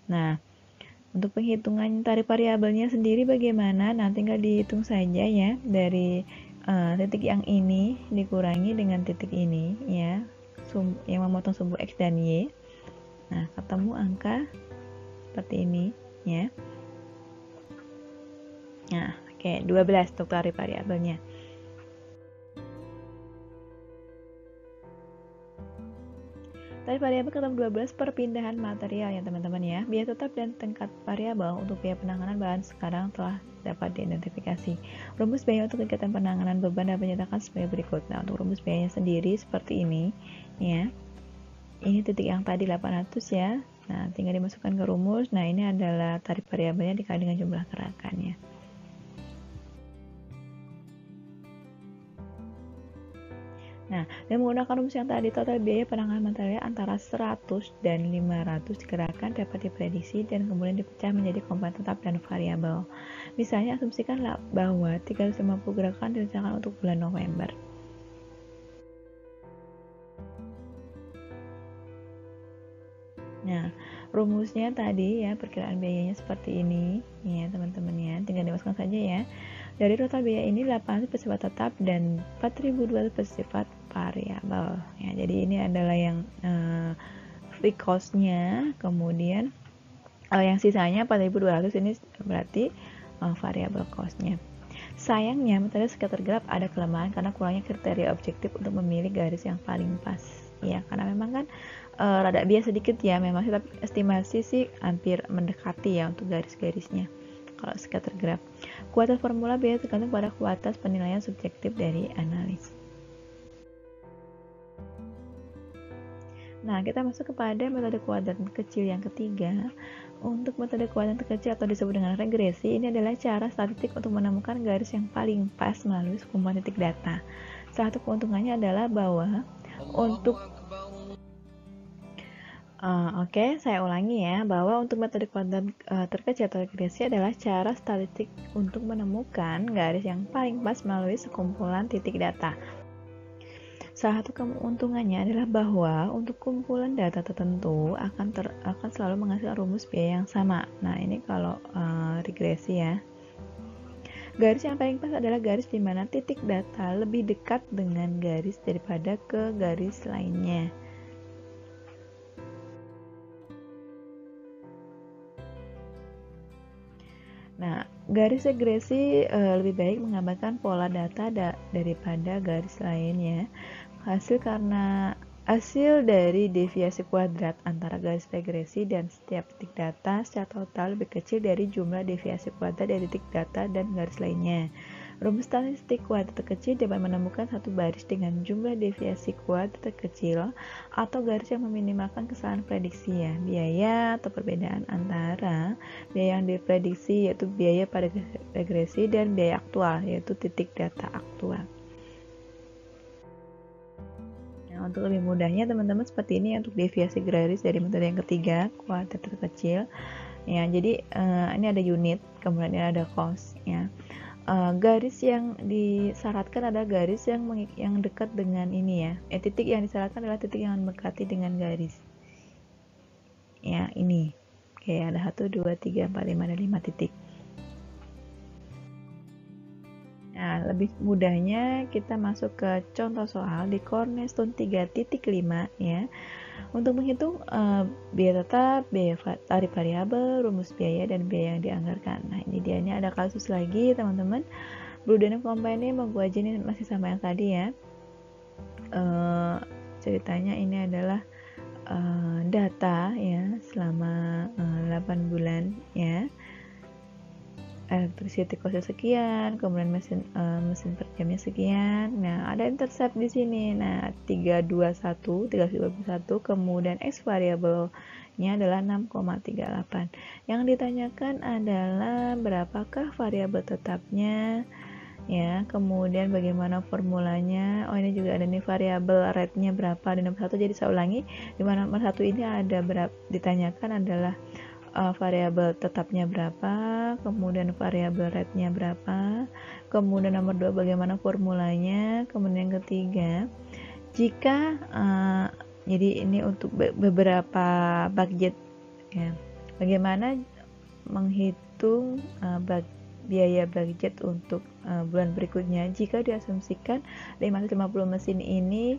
Nah, untuk penghitungan tarif variabelnya sendiri bagaimana? Nah, tinggal dihitung saja ya, dari titik yang ini dikurangi dengan titik ini ya, yang memotong sumbu X dan Y. Nah, ketemu angka seperti ini ya. Nah, oke, 12 untuk tarif variabelnya. Tarif variabel ketemu 12 perpindahan material ya teman-teman ya. Biaya tetap dan tingkat variabel untuk biaya penanganan bahan sekarang telah dapat diidentifikasi. Rumus biaya untuk kegiatan penanganan beban dapat dinyatakan sebagai berikut. Nah, untuk rumus biayanya sendiri seperti ini ya. Ini titik yang tadi 800 ya. Nah, tinggal dimasukkan ke rumus. Nah, ini adalah tarif variabelnya dikali dengan jumlah gerakannya. Nah, dengan menggunakan rumus yang tadi, total biaya penanganan material antara 100 dan 500 gerakan dapat diprediksi dan kemudian dipecah menjadi komponen tetap dan variabel. Misalnya, asumsikanlah bahwa 350 gerakan direncanakan untuk bulan November. Nah, rumusnya tadi ya, perkiraan biayanya seperti ini ya teman-teman ya, tinggal dimasukkan saja ya. Dari total biaya ini 800 bersifat tetap dan 4200 bersifat variabel ya. Jadi ini adalah yang fixed cost-nya, kemudian yang sisanya 4200 ini berarti variabel cost-nya. Sayangnya metode scatter graph ada kelemahan karena kurangnya kriteria objektif untuk memilih garis yang paling pas ya, karena memang kan rada bias sedikit ya memang, tapi estimasi sih hampir mendekati ya untuk garis-garisnya kalau scatter graph. Kualitas formula biaya tergantung pada kualitas penilaian subjektif dari analis. Nah, kita masuk kepada metode kuadran kecil yang ketiga. Untuk metode kuadran terkecil atau disebut dengan regresi, ini adalah cara statistik untuk menemukan garis yang paling pas melalui sekumpulan titik data. Salah satu keuntungannya adalah bahwa untuk Oke, saya ulangi ya, bahwa untuk metode kuadran terkecil atau regresi adalah cara statistik untuk menemukan garis yang paling pas melalui sekumpulan titik data. Salah satu keuntungannya adalah bahwa untuk kumpulan data tertentu akan selalu menghasilkan rumus biaya yang sama. Nah, ini kalau regresi ya. Garis yang paling pas adalah garis di mana titik data lebih dekat dengan garis daripada ke garis lainnya. Nah, garis regresi lebih baik menggambarkan pola data daripada garis lainnya. Hasil dari deviasi kuadrat antara garis regresi dan setiap titik data secara total lebih kecil dari jumlah deviasi kuadrat dari titik data dan garis lainnya. Rumus statistik kuadrat terkecil dapat menemukan satu baris dengan jumlah deviasi kuadrat terkecil atau garis yang meminimalkan kesalahan prediksi ya, biaya atau perbedaan antara biaya yang diprediksi yaitu biaya pada regresi dan biaya aktual yaitu titik data aktual. Nah, untuk lebih mudahnya teman-teman seperti ini untuk deviasi garis dari metode yang ketiga kuadrat terkecil ya. Jadi ini ada unit, kemudian ini ada cost ya. Garis yang disyaratkan adalah garis yang dekat dengan ini ya. Titik yang disyaratkan adalah titik yang mendekati dengan garis. Ya, ini. Oke, ada 1, 2, 3, 4, 5, ada 5 titik. Nah, lebih mudahnya kita masuk ke contoh soal di Cornerstone 3.5 ya. Untuk menghitung biaya tetap, biaya tarif variabel, rumus biaya, dan biaya yang dianggarkan. Nah, ini dia, ini ada kasus lagi teman-teman. Blue Denim Company mau gue ini masih sama yang tadi ya. Ceritanya ini adalah data ya selama 8 bulan ya. Electricity cost sekian, kemudian mesin per jamnya sekian. Nah, ada intercept di sini. Nah, 321, kemudian X variabelnya adalah 6,38. Yang ditanyakan adalah berapakah variabel tetapnya? Ya, kemudian bagaimana formulanya? Oh, ini juga ada nih variabel rate-nya berapa di nomor 1. Jadi saya ulangi, di mana nomor 1 ini ada ditanyakan adalah variabel tetapnya berapa, kemudian variabel rate-nya berapa, kemudian nomor 2 bagaimana formulanya, kemudian yang ketiga jika jadi ini untuk beberapa budget ya, bagaimana menghitung biaya budget untuk bulan berikutnya jika diasumsikan 550 mesin ini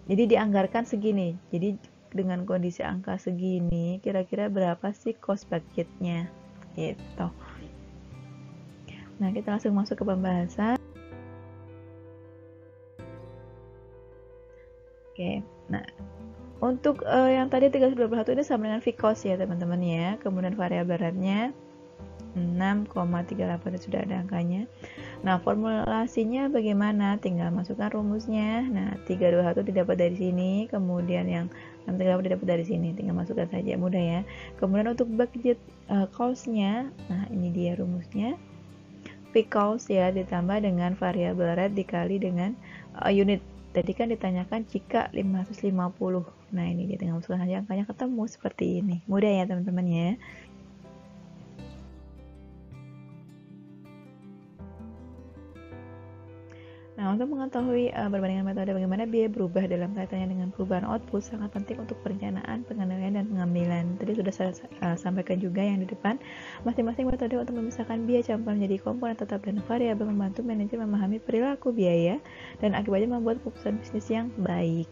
jadi dianggarkan segini. Jadi dengan kondisi angka segini kira-kira berapa sih cost budgetnya gitu. Nah, kita langsung masuk ke pembahasan. Oke, nah untuk yang tadi 321 ini sama dengan fixed cost ya teman-teman ya. Kemudian variabel rate-nya 6,38 sudah ada angkanya. Nah, formulasinya bagaimana? Tinggal masukkan rumusnya. Nah, 321 didapat dari sini, kemudian yang 638 didapat dari sini. Tinggal masukkan saja, mudah ya. Kemudian untuk budget cost-nya, nah ini dia rumusnya. Fixed cost ya ditambah dengan variabel rate dikali dengan unit. Tadi kan ditanyakan jika 550. Nah, ini dia, tinggal masukkan saja angkanya ketemu seperti ini. Mudah ya teman-teman ya. Nah, untuk mengetahui perbandingan metode bagaimana biaya berubah dalam kaitannya dengan perubahan output sangat penting untuk perencanaan, pengendalian, dan pengambilan. Tadi sudah saya sampaikan juga yang di depan. Masing-masing metode untuk memisahkan biaya campuran menjadi komponen tetap dan variabel membantu manajer memahami perilaku biaya dan akibatnya membuat keputusan bisnis yang baik.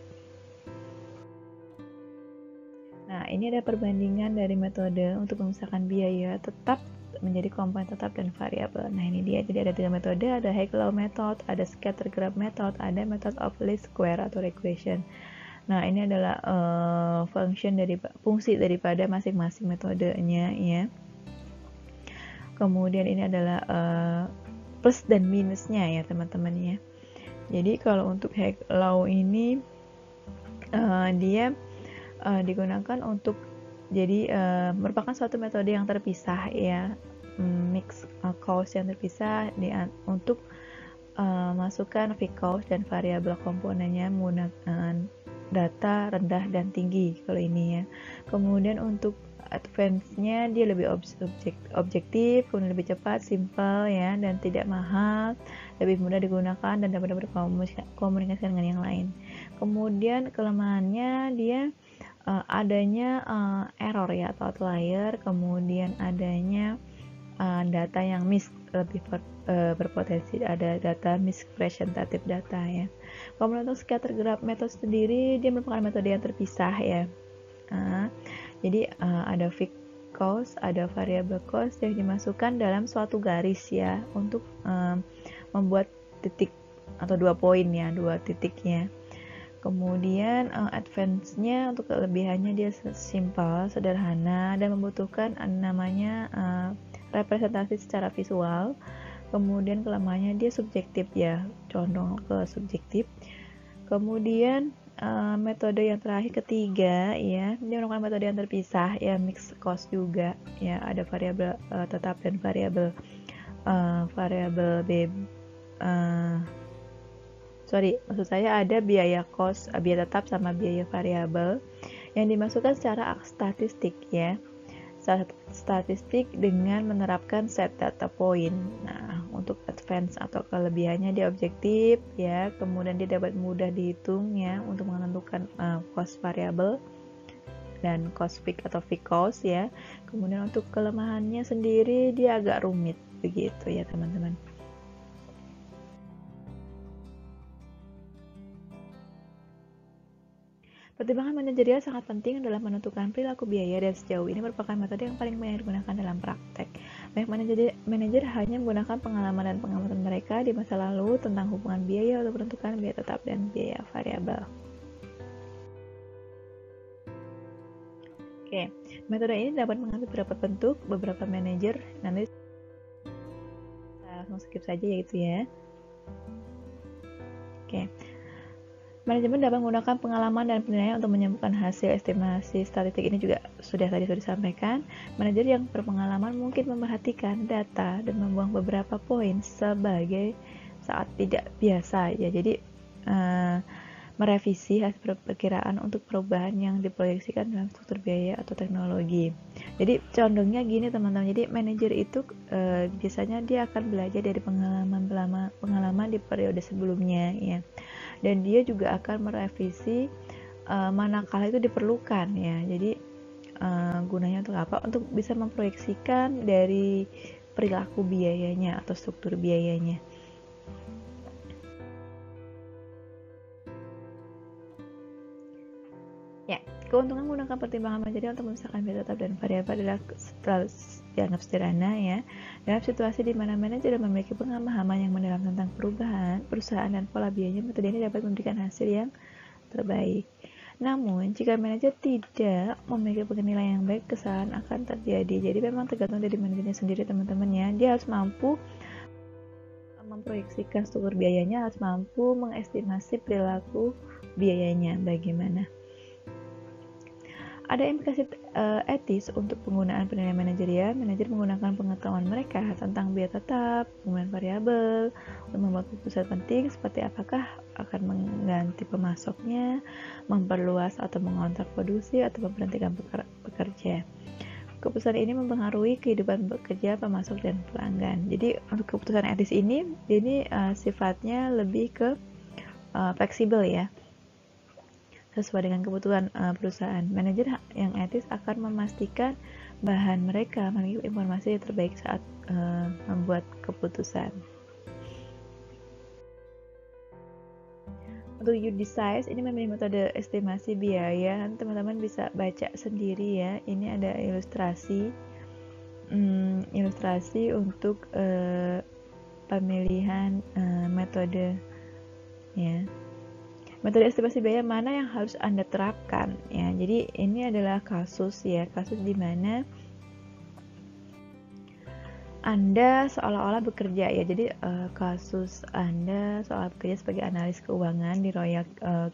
Nah, ini ada perbandingan dari metode untuk memisahkan biaya tetap menjadi komponen tetap dan variabel. Nah, ini dia. Jadi ada 3 metode, ada Hague-Law method, ada scatter graph method, ada method of least square atau regression. Nah, ini adalah fungsi daripada masing-masing metodenya ya. Kemudian ini adalah plus dan minusnya ya teman-teman ya. Jadi kalau untuk Hague-Law ini dia digunakan untuk jadi merupakan suatu metode yang terpisah ya, mix cost yang terpisah untuk masukkan fixed cost dan variabel komponennya menggunakan data rendah dan tinggi kalau ini ya. Kemudian untuk advance-nya dia lebih objektif, kemudian lebih cepat, simple ya, dan tidak mahal, lebih mudah digunakan dan dapat berkomunikasi dengan yang lain. Kemudian kelemahannya dia adanya error ya atau outlier, kemudian adanya data yang lebih berpotensi ada data misrepresentative data ya. Kemudian untuk scatter graph method sendiri dia merupakan metode yang terpisah ya. Jadi ada fixed cost, ada variable cost yang dimasukkan dalam suatu garis ya untuk membuat titik atau 2 poin ya, 2 titiknya. Kemudian advance-nya untuk kelebihannya dia simple, sederhana, dan membutuhkan namanya representasi secara visual. Kemudian kelemahannya dia subjektif ya, condong ke subjektif. Kemudian metode yang terakhir ketiga ya, dia merupakan metode yang terpisah ya, mixed cost juga ya, ada variabel tetap dan variabel maksud saya ada biaya cost, biaya tetap sama biaya variabel yang dimasukkan secara statistik ya. Statistik dengan menerapkan set data point. Nah, untuk advance atau kelebihannya dia objektif ya, kemudian dia dapat mudah dihitung ya untuk menentukan cost variabel dan cost fixed atau fixed cost ya. Kemudian untuk kelemahannya sendiri dia agak rumit begitu ya teman-teman. Pertimbangan manajerial sangat penting dalam menentukan perilaku biaya dan sejauh ini merupakan metode yang paling banyak digunakan dalam praktek. Banyak manajer hanya menggunakan pengalaman dan pengamatan mereka di masa lalu tentang hubungan biaya untuk menentukan biaya tetap dan biaya variabel. Oke, metode ini dapat mengambil beberapa bentuk. Beberapa manajer, nanti saya langsung skip saja ya gitu ya. Oke, manajemen dapat menggunakan pengalaman dan penilaian untuk menyembuhkan hasil estimasi statistik. Ini juga sudah disampaikan. Manajer yang berpengalaman mungkin memperhatikan data dan membuang beberapa poin sebagai saat tidak biasa ya. Jadi merevisi hasil perkiraan untuk perubahan yang diproyeksikan dalam struktur biaya atau teknologi. Jadi condongnya gini teman-teman. Jadi manajer itu biasanya dia akan belajar dari pengalaman di periode sebelumnya ya. Dan dia juga akan merevisi manakala itu diperlukan ya. Jadi gunanya untuk apa? Untuk bisa memproyeksikan dari perilaku biayanya atau struktur biayanya. Ya, keuntungan menggunakan pertimbangan manajerial untuk memisahkan biaya tetap dan variabel adalah dianggap sederhana ya. Dalam situasi di mana manajer memiliki pemahaman yang mendalam tentang perusahaan dan pola biayanya, metode ini dapat memberikan hasil yang terbaik. Namun, jika manajer tidak memiliki penilaian yang baik, kesalahan akan terjadi. Jadi memang tergantung dari manajernya sendiri teman-teman ya. Dia harus mampu memproyeksikan struktur biayanya, harus mampu mengestimasi perilaku biayanya bagaimana. Ada implikasi etis untuk penggunaan penilaian manajerial. Manajer menggunakan pengetahuan mereka tentang biaya tetap, penggunaan variabel untuk membuat keputusan penting seperti apakah akan mengganti pemasoknya, memperluas atau mengontrak produksi, atau memberhentikan pekerja. Keputusan ini mempengaruhi kehidupan bekerja, pemasok, dan pelanggan. Jadi untuk keputusan etis ini sifatnya lebih ke fleksibel ya, sesuai dengan kebutuhan perusahaan. Manajer yang etis akan memastikan bahan mereka memiliki informasi yang terbaik saat membuat keputusan. Untuk UDesize ini memilih metode estimasi biaya. Teman-teman bisa baca sendiri ya. Ini ada ilustrasi untuk pemilihan metode ya. Metode estimasi biaya mana yang harus Anda terapkan ya. Jadi ini adalah kasus di mana Anda seolah-olah bekerja ya. Jadi kasus Anda soal bekerja sebagai analis keuangan di Royal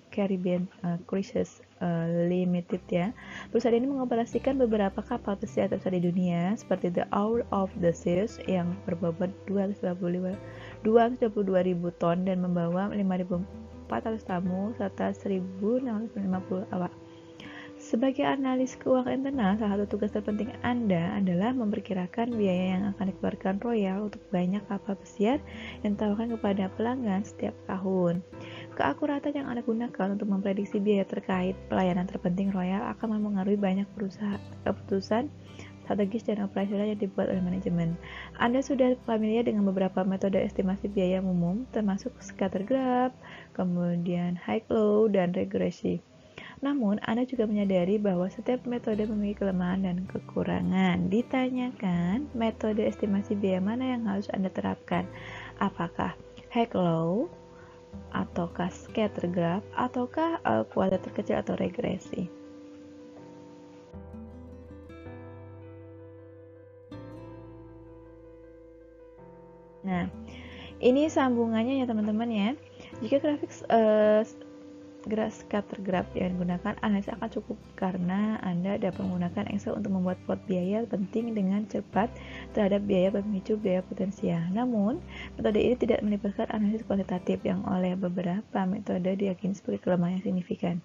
Caribbean Cruises Limited ya. Perusahaan ini mengoperasikan beberapa kapal pesiar terbesar di dunia seperti The Owl of the Seas yang berbobot 222.000 ton dan membawa 5.400 tamu serta 1.650 awak. Sebagai analis keuangan internal, salah satu tugas terpenting Anda adalah memperkirakan biaya yang akan dikeluarkan Royal untuk banyak kapal pesiar yang ditawarkan kepada pelanggan setiap tahun. Keakuratan yang Anda gunakan untuk memprediksi biaya terkait pelayanan terpenting Royal akan mempengaruhi banyak keputusan strategis dan operasional yang dibuat oleh manajemen. Anda sudah familiar dengan beberapa metode estimasi biaya umum, termasuk scatter graph, kemudian high low, dan regresi. Namun, Anda juga menyadari bahwa setiap metode memiliki kelemahan dan kekurangan. Ditanyakan, metode estimasi biaya mana yang harus Anda terapkan? Apakah high low, ataukah scatter graph, ataukah kuadrat terkecil atau regresi? Nah, ini sambungannya ya teman-teman ya. Jika grafik scatter graph yang digunakan, analis akan cukup karena Anda dapat menggunakan Excel untuk membuat plot biaya penting dengan cepat terhadap biaya pemicu biaya potensial. Namun, metode ini tidak melibatkan analisis kuantitatif yang oleh beberapa metode diyakini sebagai kelemahan yang signifikan.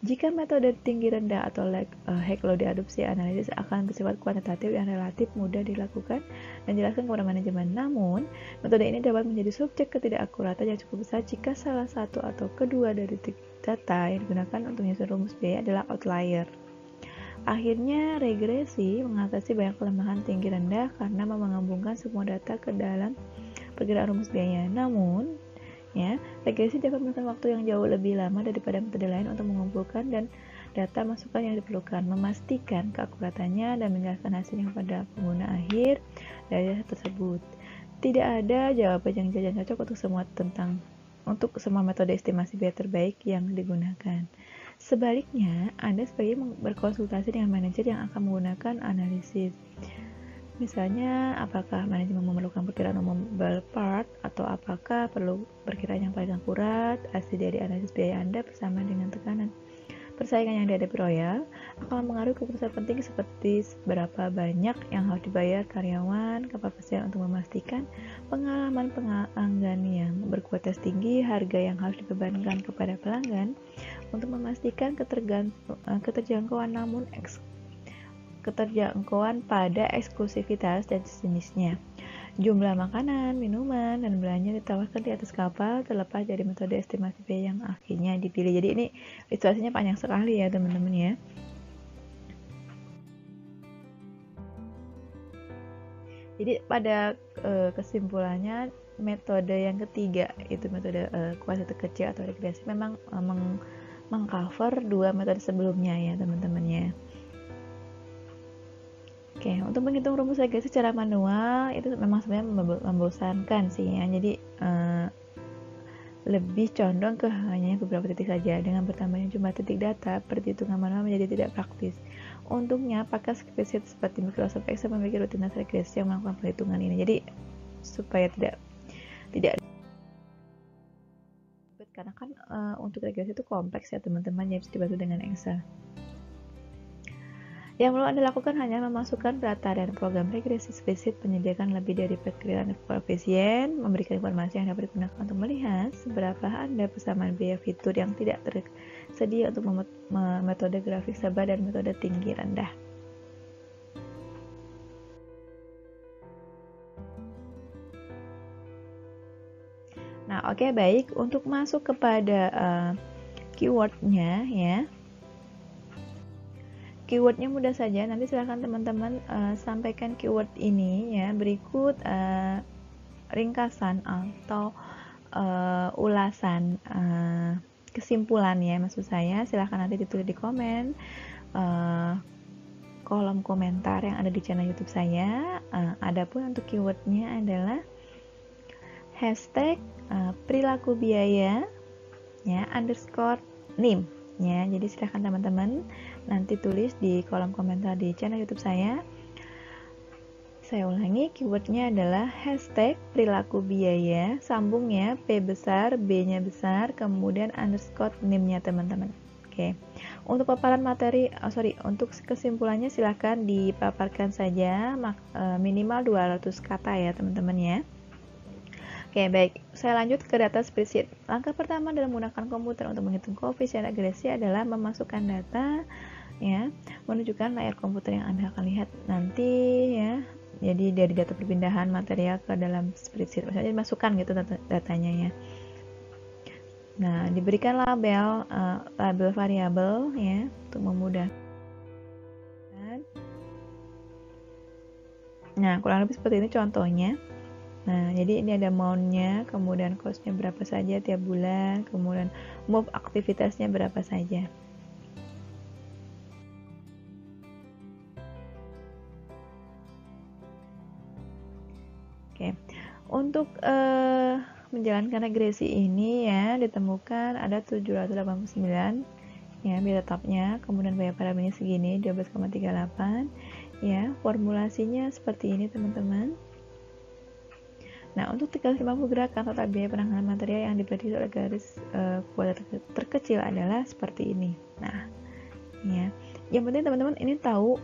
Jika metode tinggi rendah atau high low diadopsi, analisis akan bersifat kuantitatif yang relatif mudah dilakukan dan dijelaskan kepada manajemen. Namun, metode ini dapat menjadi subjek ketidakakuratan yang cukup besar jika salah satu atau kedua dari data yang digunakan untuk menyusun rumus biaya adalah outlier. Akhirnya, regresi mengatasi banyak kelemahan tinggi rendah karena menggabungkan semua data ke dalam perkiraan rumus biaya. Namun, Ya, regresi dapat memakan waktu yang jauh lebih lama daripada metode lain untuk mengumpulkan dan data masukan yang diperlukan, memastikan keakuratannya dan menjelaskan hasilnya pada pengguna akhir dari data tersebut. Tidak ada jawaban yang cocok untuk semua metode estimasi biaya terbaik yang digunakan. Sebaliknya, Anda sebaiknya berkonsultasi dengan manajer yang akan menggunakan analisis. Misalnya, apakah manajemen memerlukan perkiraan umum ballpark atau apakah perlu perkiraan yang paling akurat? Hasil dari analisis biaya Anda bersama dengan tekanan persaingan yang dihadapi Royal akan mempengaruhi keputusan penting seperti berapa banyak yang harus dibayar karyawan, kepastian untuk memastikan pengalaman pelanggan yang berkualitas tinggi, harga yang harus dibebankan kepada pelanggan untuk memastikan keterjangkauan pada eksklusivitas dan jenisnya. Jumlah makanan, minuman, dan belanja ditawarkan di atas kapal terlepas dari metode estimasi biaya yang akhirnya dipilih. Jadi ini ilustrasinya panjang sekali ya teman-teman ya. Jadi pada kesimpulannya metode yang ketiga itu metode kualitas terkecil atau regresi memang mengcover dua metode sebelumnya ya teman-teman ya. Oke, untuk menghitung rumus regresi secara manual itu memang sebenarnya membosankan sih ya. Jadi lebih condong ke hanya beberapa titik saja. Dengan bertambahnya jumlah titik data, perhitungan manual menjadi tidak praktis. Untungnya, pakai spreadsheet seperti Microsoft Excel memiliki rutinitas regresi yang melakukan perhitungan ini. Jadi supaya tidak karena kan untuk regresi itu kompleks ya teman-teman, jadi bisa dibantu dengan Excel. Yang perlu Anda lakukan hanya memasukkan data dan program regresi spreadsheet, menyediakan lebih dari perkiraan koefisien, memberikan informasi yang dapat digunakan untuk melihat seberapa Anda persamaan biaya fitur yang tidak tersedia untuk metode grafik sabar dan metode tinggi rendah. Nah, oke, baik. Untuk masuk kepada keywordnya ya. Keywordnya mudah saja, nanti silahkan teman-teman sampaikan keyword ini ya. Berikut ringkasan atau ulasan kesimpulan ya, maksud saya. Silahkan nanti ditulis di komen kolom komentar yang ada di channel YouTube saya. Adapun untuk keywordnya adalah hashtag perilaku biaya ya _NIM ya. Jadi silahkan teman-teman nanti tulis di kolom komentar di channel YouTube saya. Saya ulangi, keywordnya adalah hashtag perilaku biaya, sambung ya, P besar, B-nya besar, kemudian _NIM-nya teman-teman. Oke. Untuk paparan materi, untuk kesimpulannya silahkan dipaparkan saja minimal 200 kata ya teman-teman ya. Oke, baik. Saya lanjut ke data spreadsheet. Langkah pertama dalam menggunakan komputer untuk menghitung koefisien regresi adalah memasukkan data ya, menunjukkan layar komputer yang Anda akan lihat nanti ya. Jadi dari data perpindahan material ke dalam spreadsheet, maksudnya dimasukkan gitu datanya ya. Nah, diberikan label variabel ya untuk memudahkan. Nah, kurang lebih seperti ini contohnya. Nah, jadi ini ada amount-nya, kemudian cost-nya berapa saja tiap bulan, kemudian move aktivitasnya berapa saja. Oke, untuk menjalankan regresi ini ya, ditemukan ada 789 ya biaya tetapnya, kemudian biaya parabelnya segini 12,38 ya. Formulasinya seperti ini teman-teman. Nah, untuk 350 gerakan total biaya penanganan material yang diprediksi oleh garis kuadrat terkecil adalah seperti ini. Nah, ya. Yang penting teman-teman ini tahu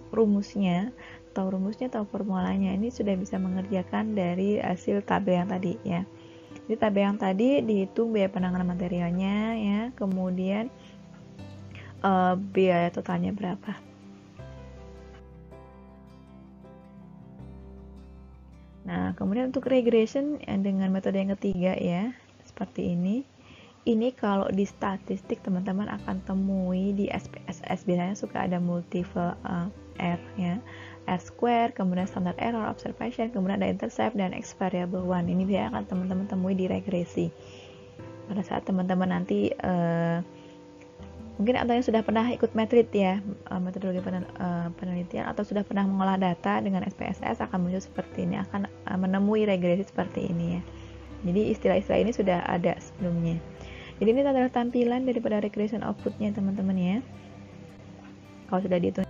rumusnya, tahu formulanya. Ini sudah bisa mengerjakan dari hasil tabel yang tadi ya. Jadi tabel yang tadi dihitung biaya penanganan materialnya ya, kemudian biaya totalnya berapa. Nah, kemudian untuk regression dengan metode yang ketiga ya, seperti ini. Ini kalau di statistik teman-teman akan temui di SPSS, biasanya suka ada multiple R ya. R-square, kemudian standard error, observation, kemudian ada intercept, dan X variable 1. Ini dia akan teman-teman temui di regresi. Pada saat teman-teman nanti mungkin atau yang sudah pernah ikut metrit ya, metodologi penelitian, atau sudah pernah mengolah data dengan SPSS akan muncul seperti ini, akan menemui regresi seperti ini ya. Jadi istilah-istilah ini sudah ada sebelumnya. Jadi ini adalah tampilan daripada regression outputnya teman-teman ya. Kalau sudah dihitung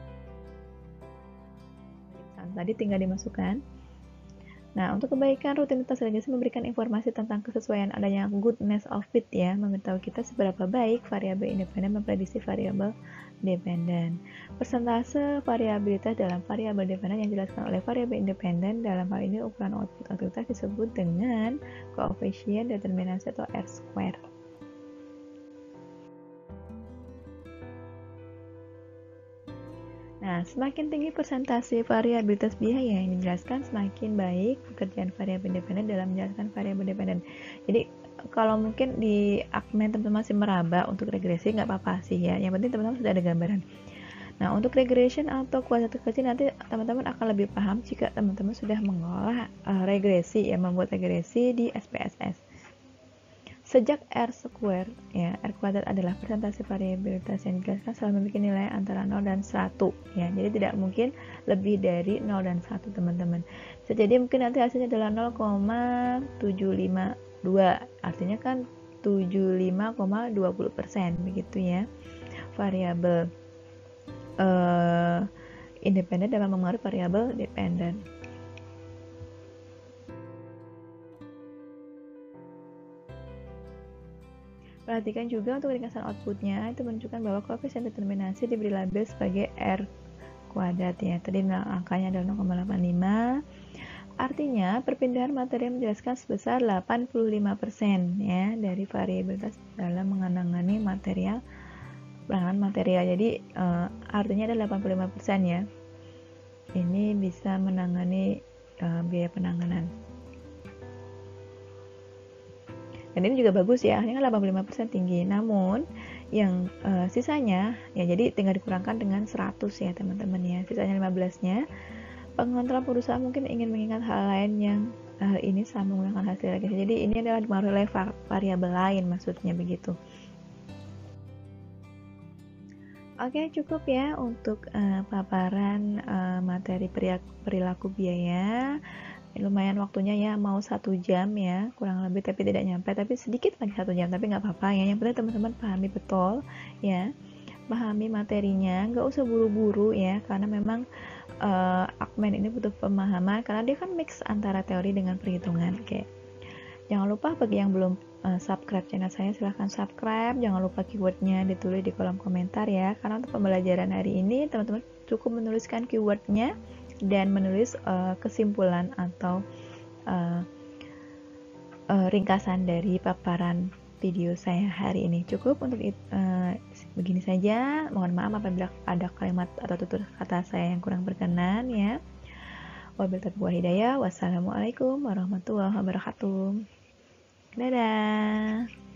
tadi tinggal dimasukkan. Nah, untuk kebaikan, rutinitas regresi memberikan informasi tentang kesesuaian adanya goodness of fit ya, memberitahu kita seberapa baik variabel independen memprediksi variabel dependen. Persentase variabilitas dalam variabel dependen yang dijelaskan oleh variabel independen, dalam hal ini ukuran output aktivitas, disebut dengan koefisien determinasi atau R-square. Nah, semakin tinggi persentase variabilitas biaya yang dijelaskan, semakin baik pekerjaan variabel independen dalam menjelaskan variabel dependen. Jadi, kalau mungkin di Akmen teman-teman masih meraba untuk regresi, nggak apa-apa sih ya. Yang penting teman-teman sudah ada gambaran. Nah, untuk regression atau kuantifikasi nanti teman-teman akan lebih paham jika teman-teman sudah mengolah regresi, ya, membuat regresi di SPSS. Sejak R-square, ya, R kuadrat adalah persentase variabilitas yang dijelaskan selalu memiliki nilai antara 0 dan 1, ya. Jadi tidak mungkin lebih dari 0 dan 1, teman-teman. Bisa jadi mungkin nanti hasilnya adalah 0,752, artinya kan 75,20%, begitu ya. Variabel independen dapat mempengaruhi variabel dependen. Perhatikan juga untuk ringkasan outputnya, itu menunjukkan bahwa koefisien determinasi diberi label sebagai R kuadrat ya. Tadi angkanya adalah 0,85. Artinya perpindahan materi yang menjelaskan sebesar 85% ya dari variabilitas dalam menangani material. Jadi artinya ada 85% ya. Ini bisa menangani biaya penanganan. Dan ini juga bagus ya, akhirnya 85% tinggi. Namun yang sisanya ya, jadi tinggal dikurangkan dengan 100 ya teman-teman ya. Sisanya 15-nya pengontrol perusahaan mungkin ingin mengingat hal lain yang ini sama menggunakan hasil regresi. Jadi ini adalah dipengaruhi oleh variabel lain, maksudnya begitu. Oke, cukup ya untuk paparan materi perilaku biaya. Lumayan waktunya ya, mau 1 jam ya kurang lebih, tapi tidak nyampe, tapi sedikit lagi 1 jam, tapi nggak apa-apa ya. Yang penting teman-teman pahami betul ya, pahami materinya, nggak usah buru-buru ya, karena memang Akmen ini butuh pemahaman karena dia kan mix antara teori dengan perhitungan. Oke, jangan lupa bagi yang belum subscribe channel saya, silahkan subscribe. Jangan lupa keywordnya ditulis di kolom komentar ya, karena untuk pembelajaran hari ini teman-teman cukup menuliskan keywordnya dan menulis kesimpulan atau ringkasan dari paparan video saya hari ini. Cukup untuk begini saja. Mohon maaf apabila ada kalimat atau tutur kata saya yang kurang berkenan ya. Wabillahi taufiq wal hidayah. Wassalamualaikum warahmatullahi wabarakatuh. Dadah.